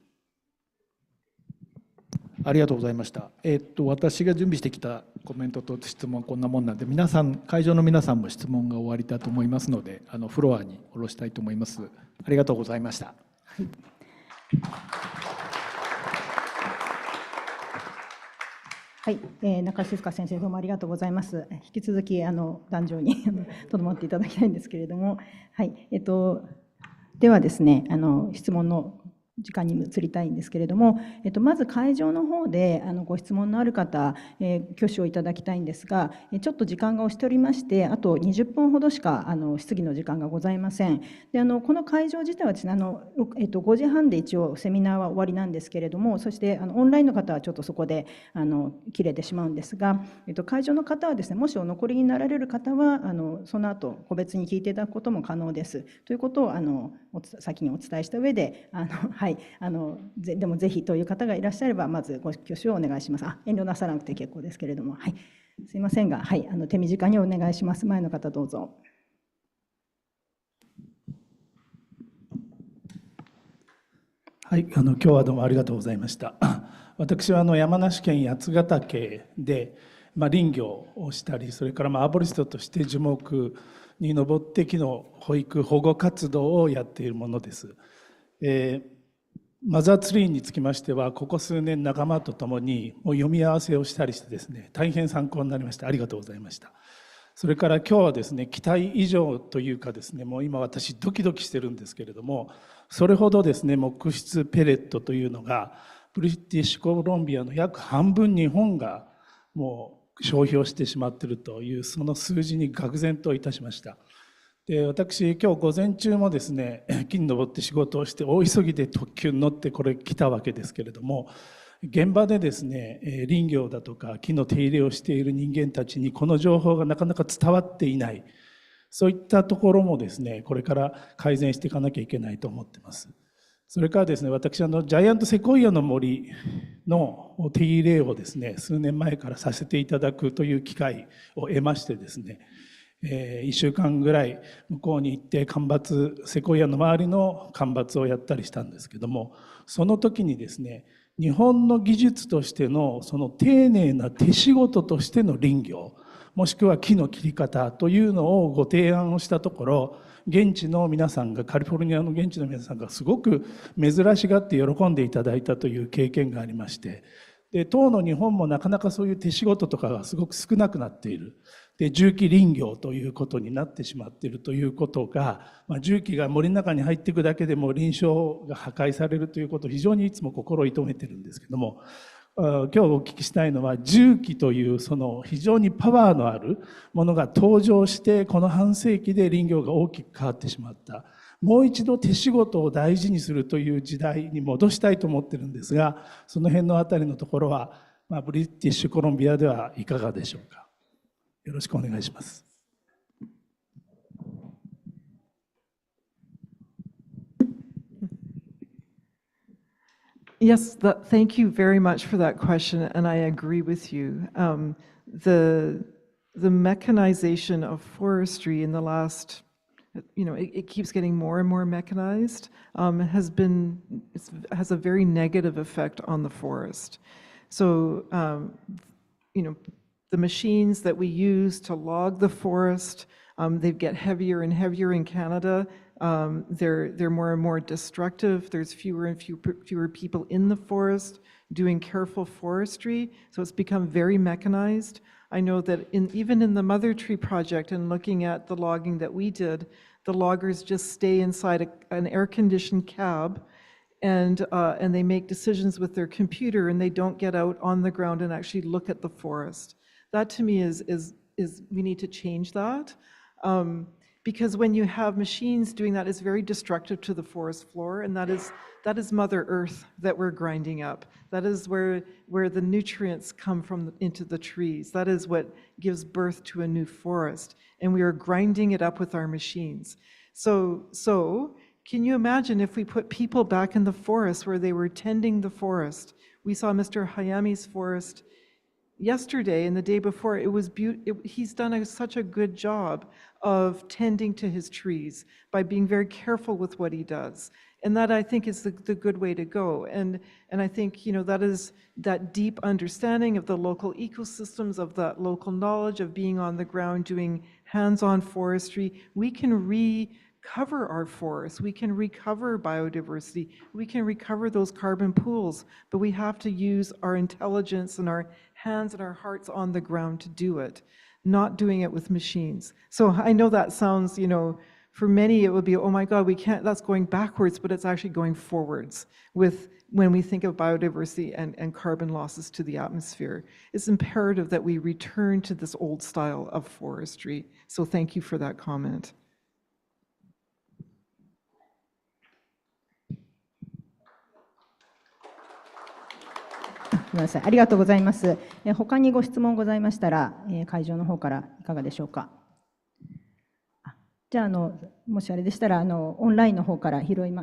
ありがとうございました。私が準備してきたコメントと質問はこんなもんなんで、会場の皆さんも質問が終わりだと思いますので、フロアに下ろしたいと思います。ありがとうございました。はい、中静香先生、どうもありがとうございます。引き続き壇上にとどまっていただきたいんですけれども、はい、ではですね、質問の時間に移りたいんですけれども、まず会場の方でご質問のある方、挙手をいただきたいんですが、ちょっと時間が押しておりまして、あと20分ほどしか質疑の時間がございません。でこの会場自体はですね、5時半で一応セミナーは終わりなんですけれども、そしてオンラインの方はちょっとそこで切れてしまうんですが、会場の方はですね、もしお残りになられる方はその後個別に聞いていただくことも可能ですということを先にお伝えした上ではい、でもぜひという方がいらっしゃればまずご挙手をお願いします。遠慮なさらなくて結構ですけれども、はい、すいませんが、はい、手短にお願いします。前の方どうぞ。はい、今日はどうもありがとうございました。私は山梨県八ヶ岳で、林業をしたり、それからアーボリストとして樹木に登って木の保育保護活動をやっているものです。マザーツリーにつきましては、ここ数年仲間と共に読み合わせをしたりしてですね、大変参考になりました。ありがとうございました。それから今日はですね、期待以上というかですね、もう今私ドキドキしてるんですけれども、それほどですね、木質ペレットというのがブリティッシュコロンビアの約半分日本がもう消費をしてしまっているという、その数字に愕然といたしました。で、私今日午前中もですね、木に登って仕事をして大急ぎで特急に乗ってこれ来たわけですけれども、現場でですね、林業だとか木の手入れをしている人間たちにこの情報がなかなか伝わっていない、そういったところもですね、これから改善していかなきゃいけないと思っています。それからですね、私ジャイアントセコイアの森の手入れをですね、数年前からさせていただくという機会を得ましてですね、1週間ぐらい向こうに行ってセコイアの周りの間伐をやったりしたんですけども、その時にですね、日本の技術としてのその丁寧な手仕事としての林業、もしくは木の切り方というのをご提案をしたところ、現地の皆さんが、カリフォルニアの現地の皆さんがすごく珍しがって喜んでいただいたという経験がありまして、で当の日本もなかなかそういう手仕事とかがすごく少なくなっている。で重機林業ということになってしまっているということが、重機が森の中に入っていくだけでも林床が破壊されるということを非常にいつも心を射止めてるんですけども、今日お聞きしたいのは、重機というその非常にパワーのあるものが登場して、この半世紀で林業が大きく変わってしまった。もう一度手仕事を大事にするという時代に戻したいと思ってるんですが、その辺のあたりのところは、ブリティッシュコロンビアではいかがでしょうか。よろしくお願いします。Yes, thank you very much for that question, and I agree with you. The mechanization of forestry in the last, it keeps getting more and more mechanized, has a very negative effect on the forest. So, the machines that we use to log the forest, they get heavier and heavier in Canada. They're more and more destructive. There's fewer and fewer people in the forest doing careful forestry, so it's become very mechanized. I know that even in the Mother Tree Project and looking at the logging that we did, the loggers just stay inside an air-conditioned cab, and they make decisions with their computer, and they don't get out on the ground and actually look at the forest. That to me is we need to change that, because when you have machines doing that, it's very destructive to the forest floor, and that is Mother Earth that we're grinding up. That is where the nutrients come from into the trees. That is what gives birth to a new forest, and we are grinding it up with our machines. So can you imagine if we put people back in the forest where they were tending the forest? We saw Mr. Hayami's forest yesterday and the day before. It was he's done such a good job of tending to his trees by being very careful with what he does. And that, I think, is the good way to go. And I think, that is that deep understanding of the local ecosystems, of that local knowledge of being on the ground, doing hands-on forestry. We can recover our forests. We can recover biodiversity. We can recover those carbon pools, but we have to use our intelligence and our hands and our hearts on the ground to do it, not doing it with machines. So I know that sounds, For many, it would be, oh my God, we can't, that's going backwards, but it's actually going forwards when we think of biodiversity and carbon losses to the atmosphere. It's imperative that we return to this old style of forestry. So thank you for that comment.ごめんなさい。ありがとうございます。他にご質問ございましたら、会場の方からいかがでしょうか。じゃあ、もしあれでしたら、オンラインの方から質問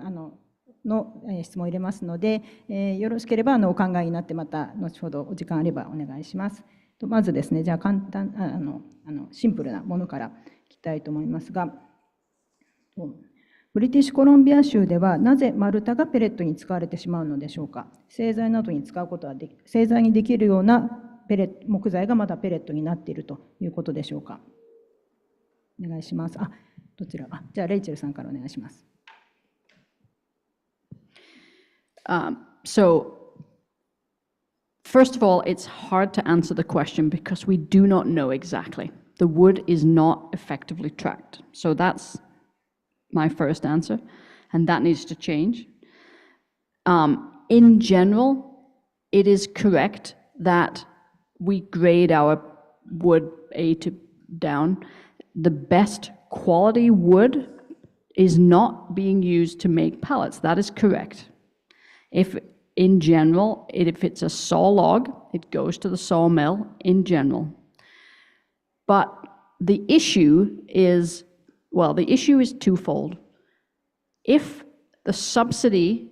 を入れますので、よろしければお考えになって、また後ほどお時間あればお願いします。まずですね、じゃあ簡単、シンプルなものからいきたいと思いますが、ブリティッシュコロンビア州ではなぜ丸太がペレットに使われてしまうのでしょうか。製材などに使うことは製材にできるような木材がまだペレットになっているということでしょうか。お願いします。どちらじゃあレイチェルさんからお願いします。So, first of all, it's hard to answer the question because we do not know exactly. The wood is not effectively tracked. So that's my first answer, and that needs to change. In general, it is correct that we grade our wood A to down. The best quality wood is not being used to make pallets. That is correct. If in general, if it's a saw log, it goes to the sawmill in general. But the issue is twofold. If the subsidy,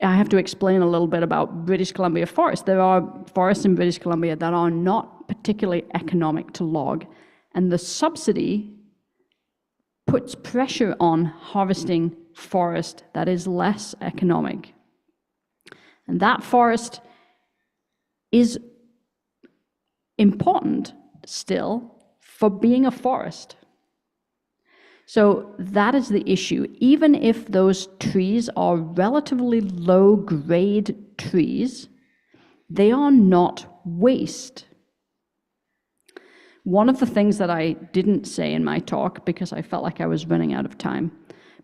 I have to explain a little bit about British Columbia forests. There are forests in British Columbia that are not particularly economic to log, and the subsidy puts pressure on harvesting forest that is less economic. And that forest is important still for being a forest. So that is the issue. Even if those trees are relatively low-grade trees, they are not waste. One of the things that I didn't say in my talk, because I felt like I was running out of time,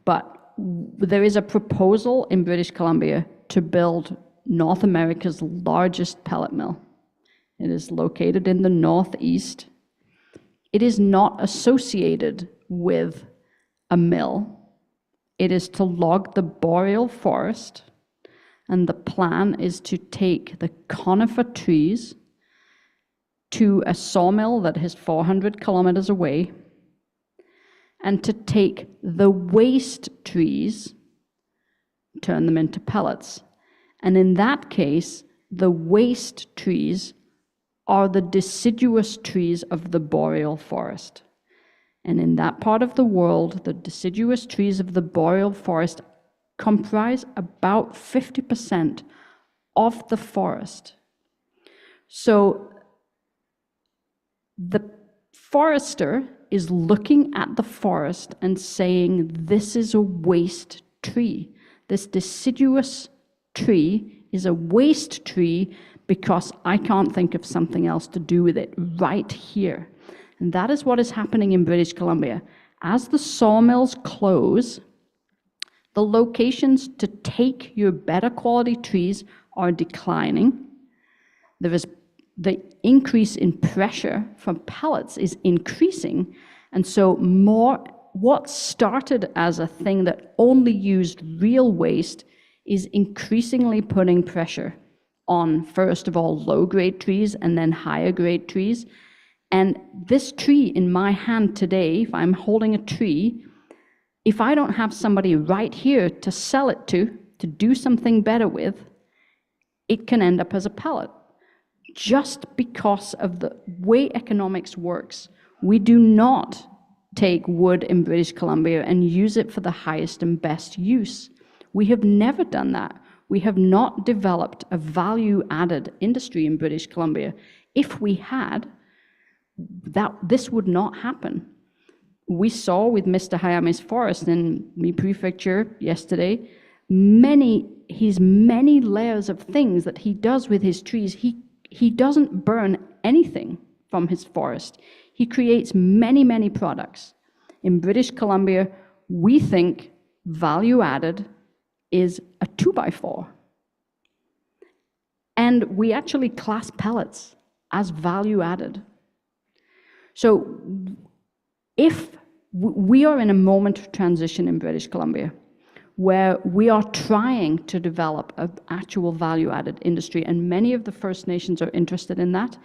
but there is a proposal in British Columbia to build North America's largest pellet mill. It is located in the northeast. It is not associated with a mill. It is to log the boreal forest, and the plan is to take the conifer trees to a sawmill that is 400 kilometers away, and to take the waste trees, turn them into pellets. And in that case, the waste trees are the deciduous trees of the boreal forest. And in that part of the world, the deciduous trees of the boreal forest comprise about 50% of the forest. So the forester is looking at the forest and saying, this is a waste tree. This deciduous tree is a waste tree because I can't think of something else to do with it right here. And that is what is happening in British Columbia. As the sawmills close, the locations to take your better quality trees are declining. There is the increase in pressure from pellets is increasing. And so what started as a thing that only used real waste is increasingly putting pressure on, first of all, low-grade trees and then higher-grade trees. And this tree in my hand today, if I'm holding a tree, if I don't have somebody right here to sell it to do something better with, it can end up as a pellet. Just because of the way economics works, we do not take wood in British Columbia and use it for the highest and best use. We have never done that. We have not developed a value-added industry in British Columbia. If we had, this would not happen. We saw with Mr. Hayame's forest in Mi Prefecture yesterday, many layers of things that he does with his trees. He doesn't burn anything from his forest. He creates many, many products. In British Columbia, we think value added is a 2x4. And we actually class pellets as value added. So if we are in a moment of transition in British Columbia, where we are trying to develop an actual value-added industry, and many of the First Nations are interested in that.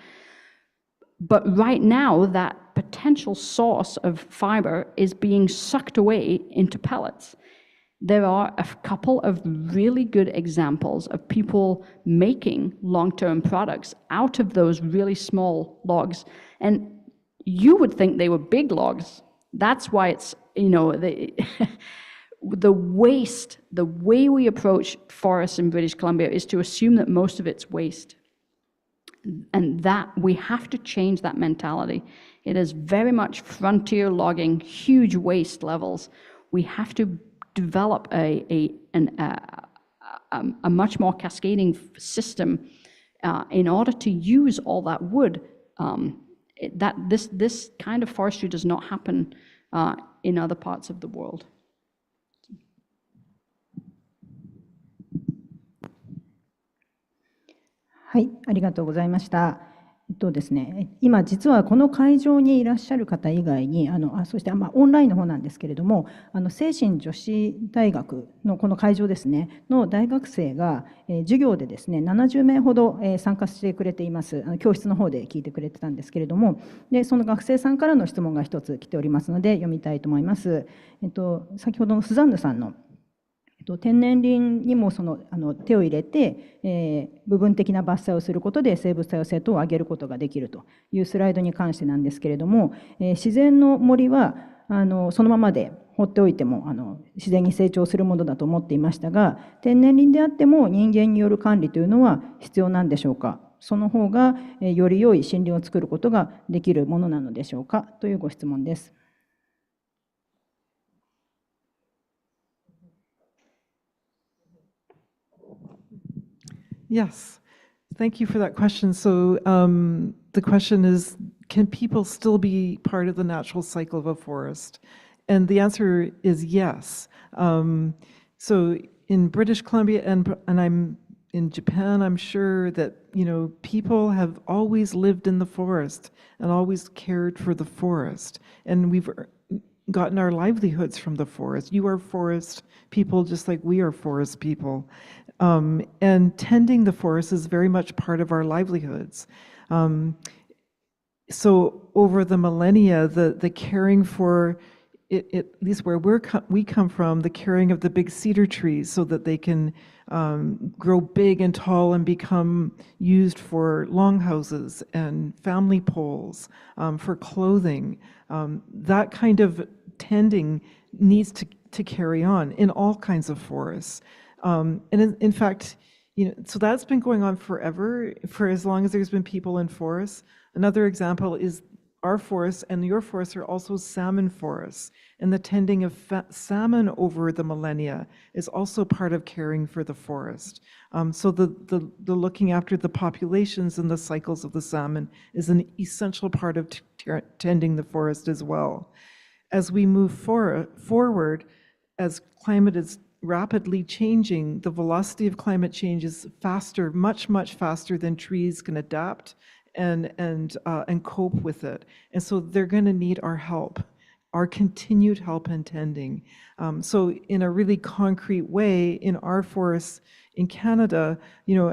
But right now, that potential source of fiber is being sucked away into pellets. There are a couple of really good examples of people making long-term products out of those really small logs. And you would think they were big logs. That's why it's, the waste, the way we approach forests in British Columbia is to assume that most of it's waste. And that we have to change that mentality. It is very much frontier logging, huge waste levels. We have to develop a much more cascading system in order to use all that wood. This kind of forestry does not happen in other parts of the world. はい、ありがとうございました。ですね、今実はこの会場にいらっしゃる方以外にそしてオンラインの方なんですけれども聖心女子大学のこの会場ですねの大学生が授業でですね70名ほど参加してくれています。教室の方で聞いてくれてたんですけれども、でその学生さんからの質問が一つ来ておりますので読みたいと思います。先ほどのスザンヌさんの天然林にも手を入れて、部分的な伐採をすることで生物多様性等を上げることができるというスライドに関してなんですけれども、自然の森はそのままで放っておいても自然に成長するものだと思っていましたが、天然林であっても人間による管理というのは必要なんでしょうか。その方がより良い森林を作ることができるものなのでしょうかというご質問です。Yes, thank you for that question. So the question is, can people still be part of the natural cycle of a forest? And the answer is yes. So in British Columbia and I'm in Japan, I'm sure that people have always lived in the forest and always cared for the forest, and we've gotten our livelihoods from the forest. You are forest people just like we are forest people. And tending the forest is very much part of our livelihoods. So over the millennia, the caring for, at least where we come from, the caring of the big cedar trees so that they can grow big and tall and become used for longhouses and family poles, for clothing. That kind of tending needs to carry on in all kinds of forests. And in fact, so that's been going on forever, for as long as there's been people in forests. Another example is our forests and your forests are also salmon forests. And the tending of salmon over the millennia is also part of caring for the forest. So the looking after the populations and the cycles of the salmon is an essential part of tending the forest as well. As we move forward, as climate is rapidly changing, the velocity of climate change is faster, much, much faster than trees can adapt and cope with it. And so they're going to need our help, our continued help in tending. So in a really concrete way, in our forests in Canada,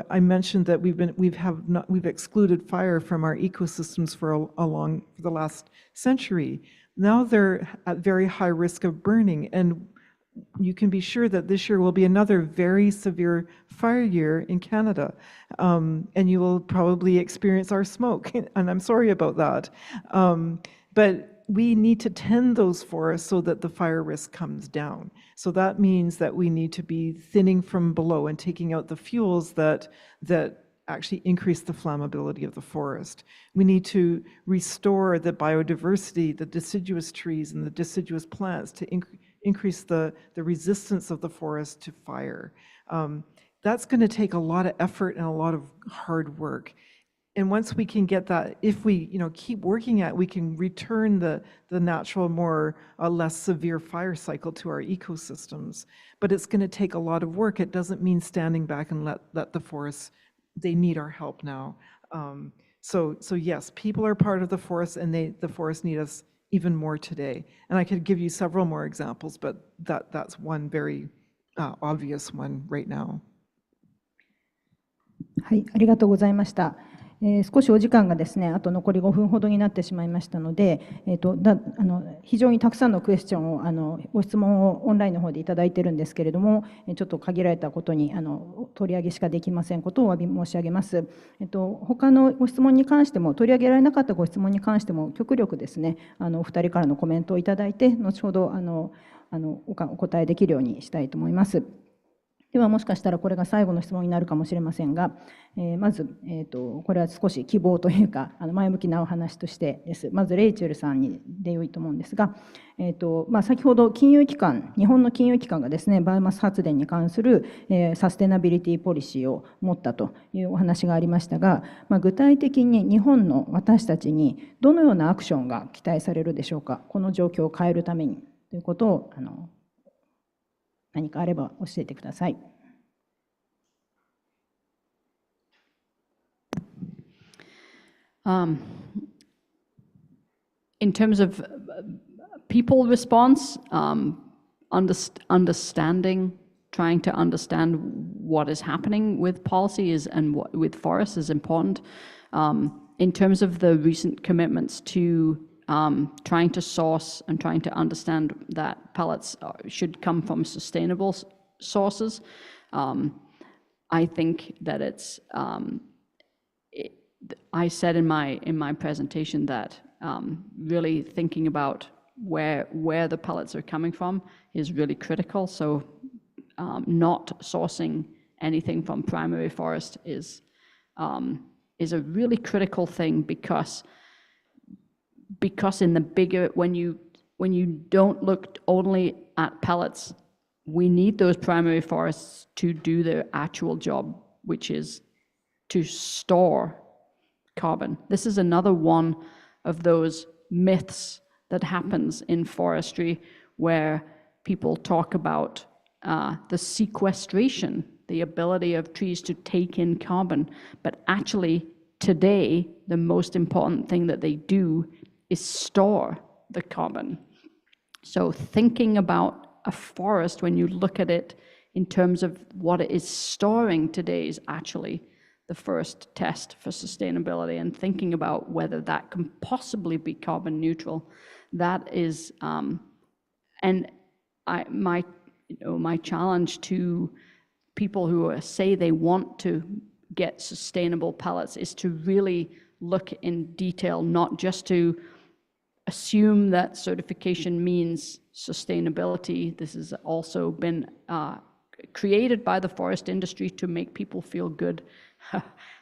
I mentioned that we've excluded fire from our ecosystems for the last century. Now they're at very high risk of burning, and you can be sure that this year will be another very severe fire year in Canada, and you will probably experience our smoke, and I'm sorry about that. But we need to tend those forests so that the fire risk comes down. So that means that we need to be thinning from below and taking out the fuels that actually increase the flammability of the forest. We need to restore the biodiversity, the deciduous trees and the deciduous plants to increase the resistance of the forest to fire. That's going to take a lot of effort and a lot of hard work. And once we can get that, if we, keep working at, we can return the natural, more less severe fire cycle to our ecosystems. But it's going to take a lot of work. It doesn't mean standing back and let the forests. They need our help now. So yes, people are part of the forest, and the forests need us even more today. And I could give you several more examples, but that's one very obvious one right now. はい、ありがとうございました。少しお時間がですね、あと残り5分ほどになってしまいましたので、非常にたくさんのクエスチョンをご質問をオンラインの方でいただいているんですけれども、ちょっと限られたことに取り上げしかできませんことをお詫び申し上げます。他のご質問に関しても、取り上げられなかったご質問に関しても極力ですね、お二人からのコメントをいただいて、後ほどお答えできるようにしたいと思います。ではもしかしたらこれが最後の質問になるかもしれませんが、まず、これは少し希望というか前向きなお話としてです。まずレイチェルさんで良いと思うんですが、先ほど日本の金融機関がですね、バイオマス発電に関する、サステナビリティポリシーを持ったというお話がありましたが、具体的に日本の私たちにどのようなアクションが期待されるでしょうか。この状況を変えるためにということを何かあれば教えてください。In terms of people response, understanding, trying to understand what is happening with policy with forests is important. In terms of the recent commitments to trying to source and trying to understand that pellets should come from sustainable sources, I think that I said in my presentation that really thinking about where the pellets are coming from is really critical. So not sourcing anything from primary forest is a really critical thing because in the bigger, when you don't look only at pellets, we need those primary forests to do their actual job, which is to store carbon. This is another one of those myths that happens in forestry where people talk about the sequestration, the ability of trees to take in carbon. But actually, today, the most important thing that they do is store the carbon. So thinking about a forest, when you look at it in terms of what it is storing today, is actually the first test for sustainability, and thinking about whether that can possibly be carbon neutral. That is, my challenge to people who say they want to get sustainable pellets is to really look in detail, not just to assume that certification means sustainability. This has also been created by the forest industry to make people feel good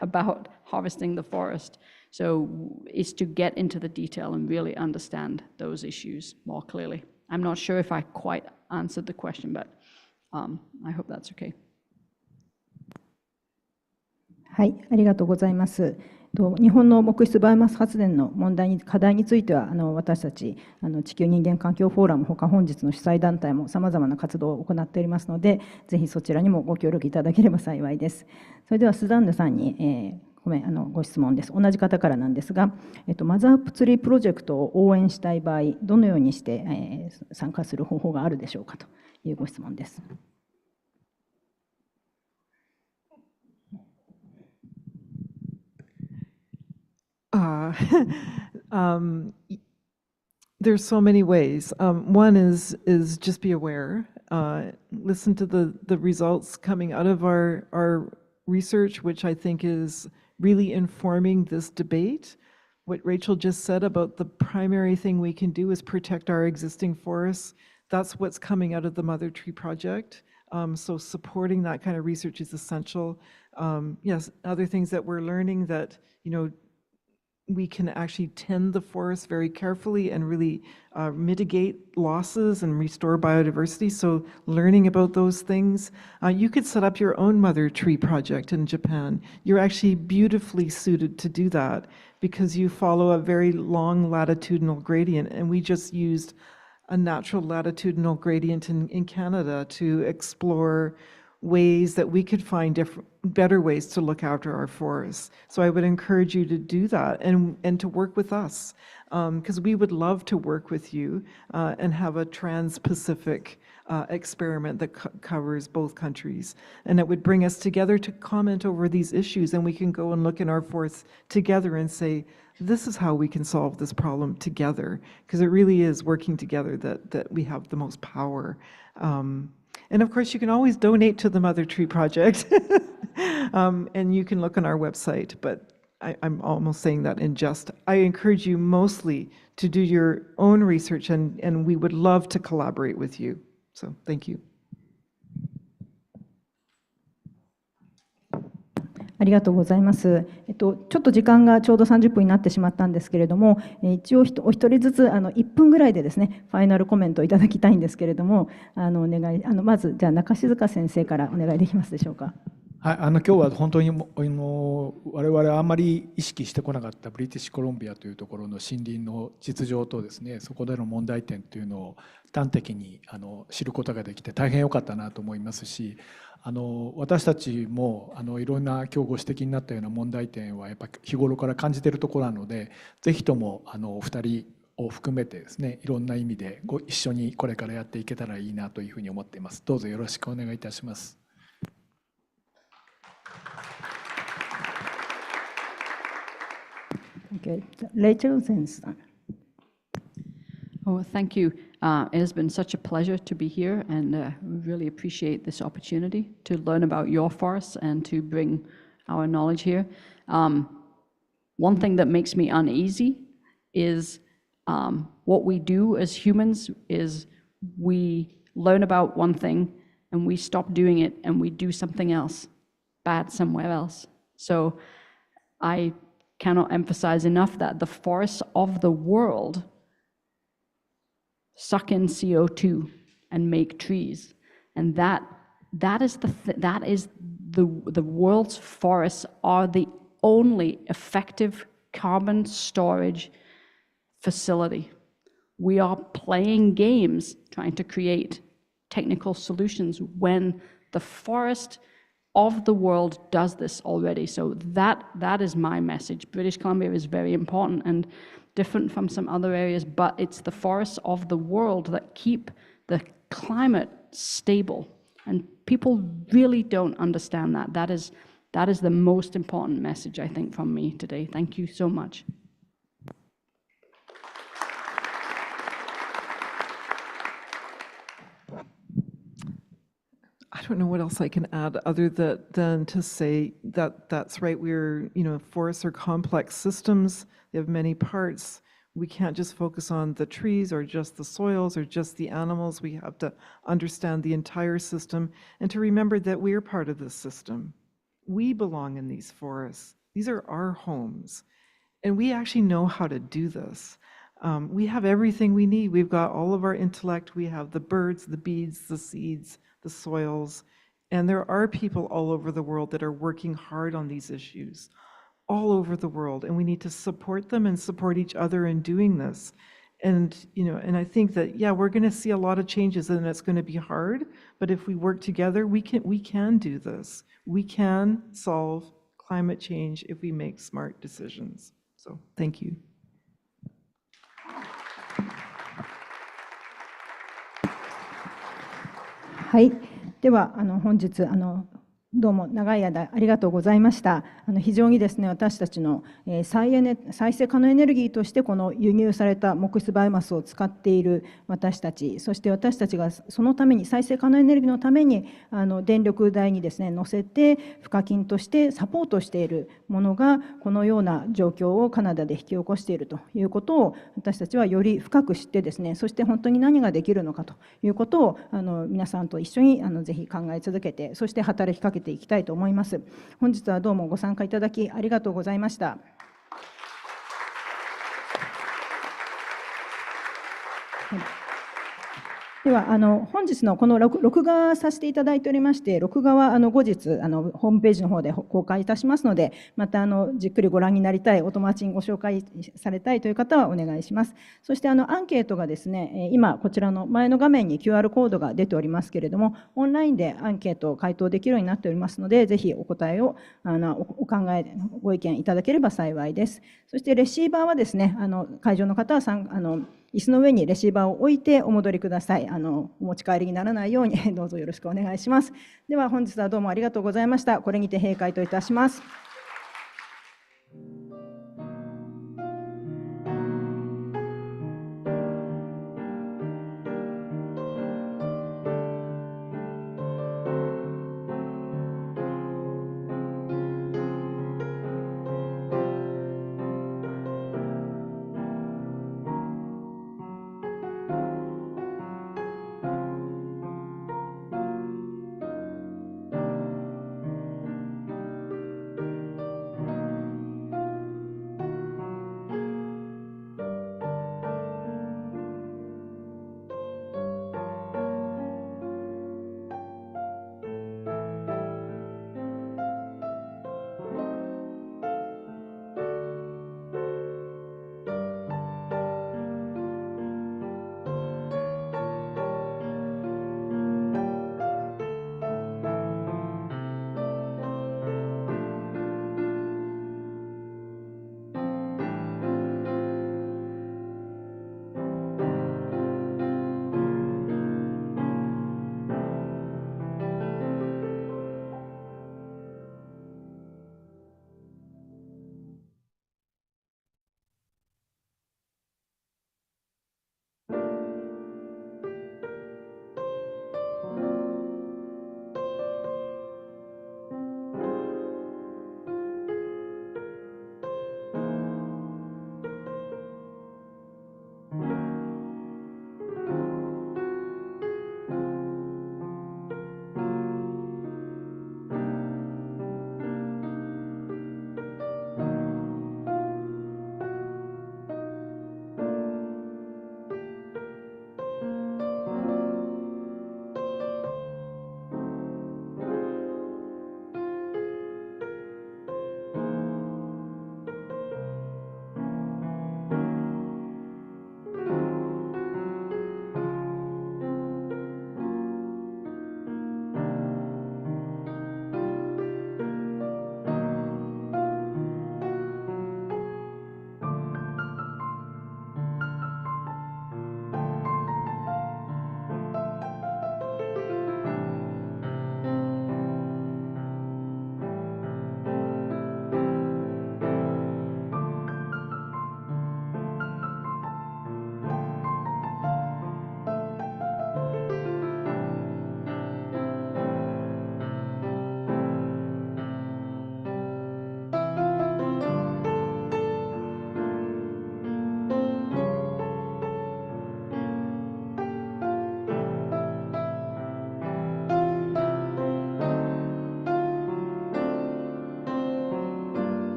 about harvesting the forest. So is to get into the detail and really understand those issues more clearly. I'm not sure if I quite answered the question, but I hope that's okay. はい、ありがとうございます。日本の木質バイオマス発電の課題については私たち地球人間環境フォーラムほか本日の主催団体もさまざまな活動を行っておりますので、ぜひそちらにもご協力いただければ幸いです。それではスザンヌさんに、ご質問です。同じ方からなんですが、マザーアップツリープロジェクトを応援したい場合、どのようにして、参加する方法があるでしょうかというご質問です。There's so many ways. One is just be aware. Listen to the results coming out of our research, which I think is really informing this debate. What Rachel just said about the primary thing we can do is protect our existing forests. That's what's coming out of the Mother Tree Project. So supporting that kind of research is essential. Yes, other things that we're learning that, we can actually tend the forest very carefully and really mitigate losses and restore biodiversity. So learning about those things, you could set up your own mother tree project in Japan. You're actually beautifully suited to do that because you follow a very long latitudinal gradient, and we just used a natural latitudinal gradient in Canada to explore ways that we could find better ways to look after our forests. So I would encourage you to do that and to work with us, because we would love to work with you and have a trans-Pacific experiment that covers both countries. And it would bring us together to comment over these issues, and we can go and look in our forests together and say, this is how we can solve this problem together, because it really is working together that we have the most power. And of course, you can always donate to the Mother Tree Project, and you can look on our website, but I'm almost saying that in jest. I encourage you mostly to do your own research, and we would love to collaborate with you. So thank you. ありがとうございます。ちょっと時間がちょうど30分になってしまったんですけれども、一応お一人ずつ1分ぐらいでですね、ファイナルコメントをいただきたいんですけれども、まずじゃあ中静香先生からお願いできますでしょうか。はい、今日は本当に我々はあんまり意識してこなかったブリティッシュコロンビアというところの森林の実情とですね、そこでの問題点というのを端的に知ることができて大変良かったなと思いますし、私たちもいろんな今日ご指摘になったような問題点はやっぱり日頃から感じているところなので、ぜひともお二人を含めてですね、いろんな意味で一緒にこれからやっていけたらいいなというふうに思っています。どうぞよろしくお願いいたします。Okay. Rachel Zenson. Oh, thank you. It has been such a pleasure to be here, and we really appreciate this opportunity to learn about your forests and to bring our knowledge here. One thing that makes me uneasy is what we do as humans is we learn about one thing and we stop doing it and we do something else bad somewhere else. So I cannot emphasize enough that the forests of the world suck in CO2 and make trees, and that is the world's forests are the only effective carbon storage facility. We are playing games trying to create technical solutions when the forest of the world does this already. So that is my message. British Columbia is very important and different from some other areas, but it's the forests of the world that keep the climate stable. And people really don't understand that. That is the most important message, I think, from me today. Thank you so much. I don't know what else I can add other than to say that that's right. Forests are complex systems. They have many parts. We can't just focus on the trees or just the soils or just the animals. We have to understand the entire system and to remember that we're part of this system. We belong in these forests. These are our homes. And we actually know how to do this. We have everything we need. We've got all of our intellect. We have the birds, the bees, the seeds, the soils. And there are people all over the world that are working hard on these issues, all over the world. And we need to support them and support each other in doing this. And, and I think that, yeah, we're going to see a lot of changes and it's going to be hard. But if we work together, we can do this. We can solve climate change if we make smart decisions. So thank you. はい、では本日どうも長い間ありがとうございました。非常にですね、私たちの再生可能エネルギーとしてこの輸入された木質バイオマスを使っている私たち、そして私たちがそのために再生可能エネルギーのために電力代にですね乗せて賦課金としてサポートしているものがこのような状況をカナダで引き起こしているということを私たちはより深く知ってですね、そして本当に何ができるのかということを皆さんと一緒にぜひ考え続けて、そして働きかけていきたいと思います。本日はどうもご参加いただきありがとうございました。では本日のこの録画させていただいておりまして、録画は後日ホームページの方で公開いたしますので、またじっくりご覧になりたい、お友達にご紹介されたいという方はお願いします。そしてアンケートがですね、今こちらの前の画面に QR コードが出ておりますけれども、オンラインでアンケートを回答できるようになっておりますので、ぜひお答えをお考え、ご意見いただければ幸いです。そしてレシーバーはですね、会場の方は椅子の上にレシーバーを置いてお戻りください。お持ち帰りにならないようにどうぞよろしくお願いします。では本日はどうもありがとうございました。これにて閉会といたします。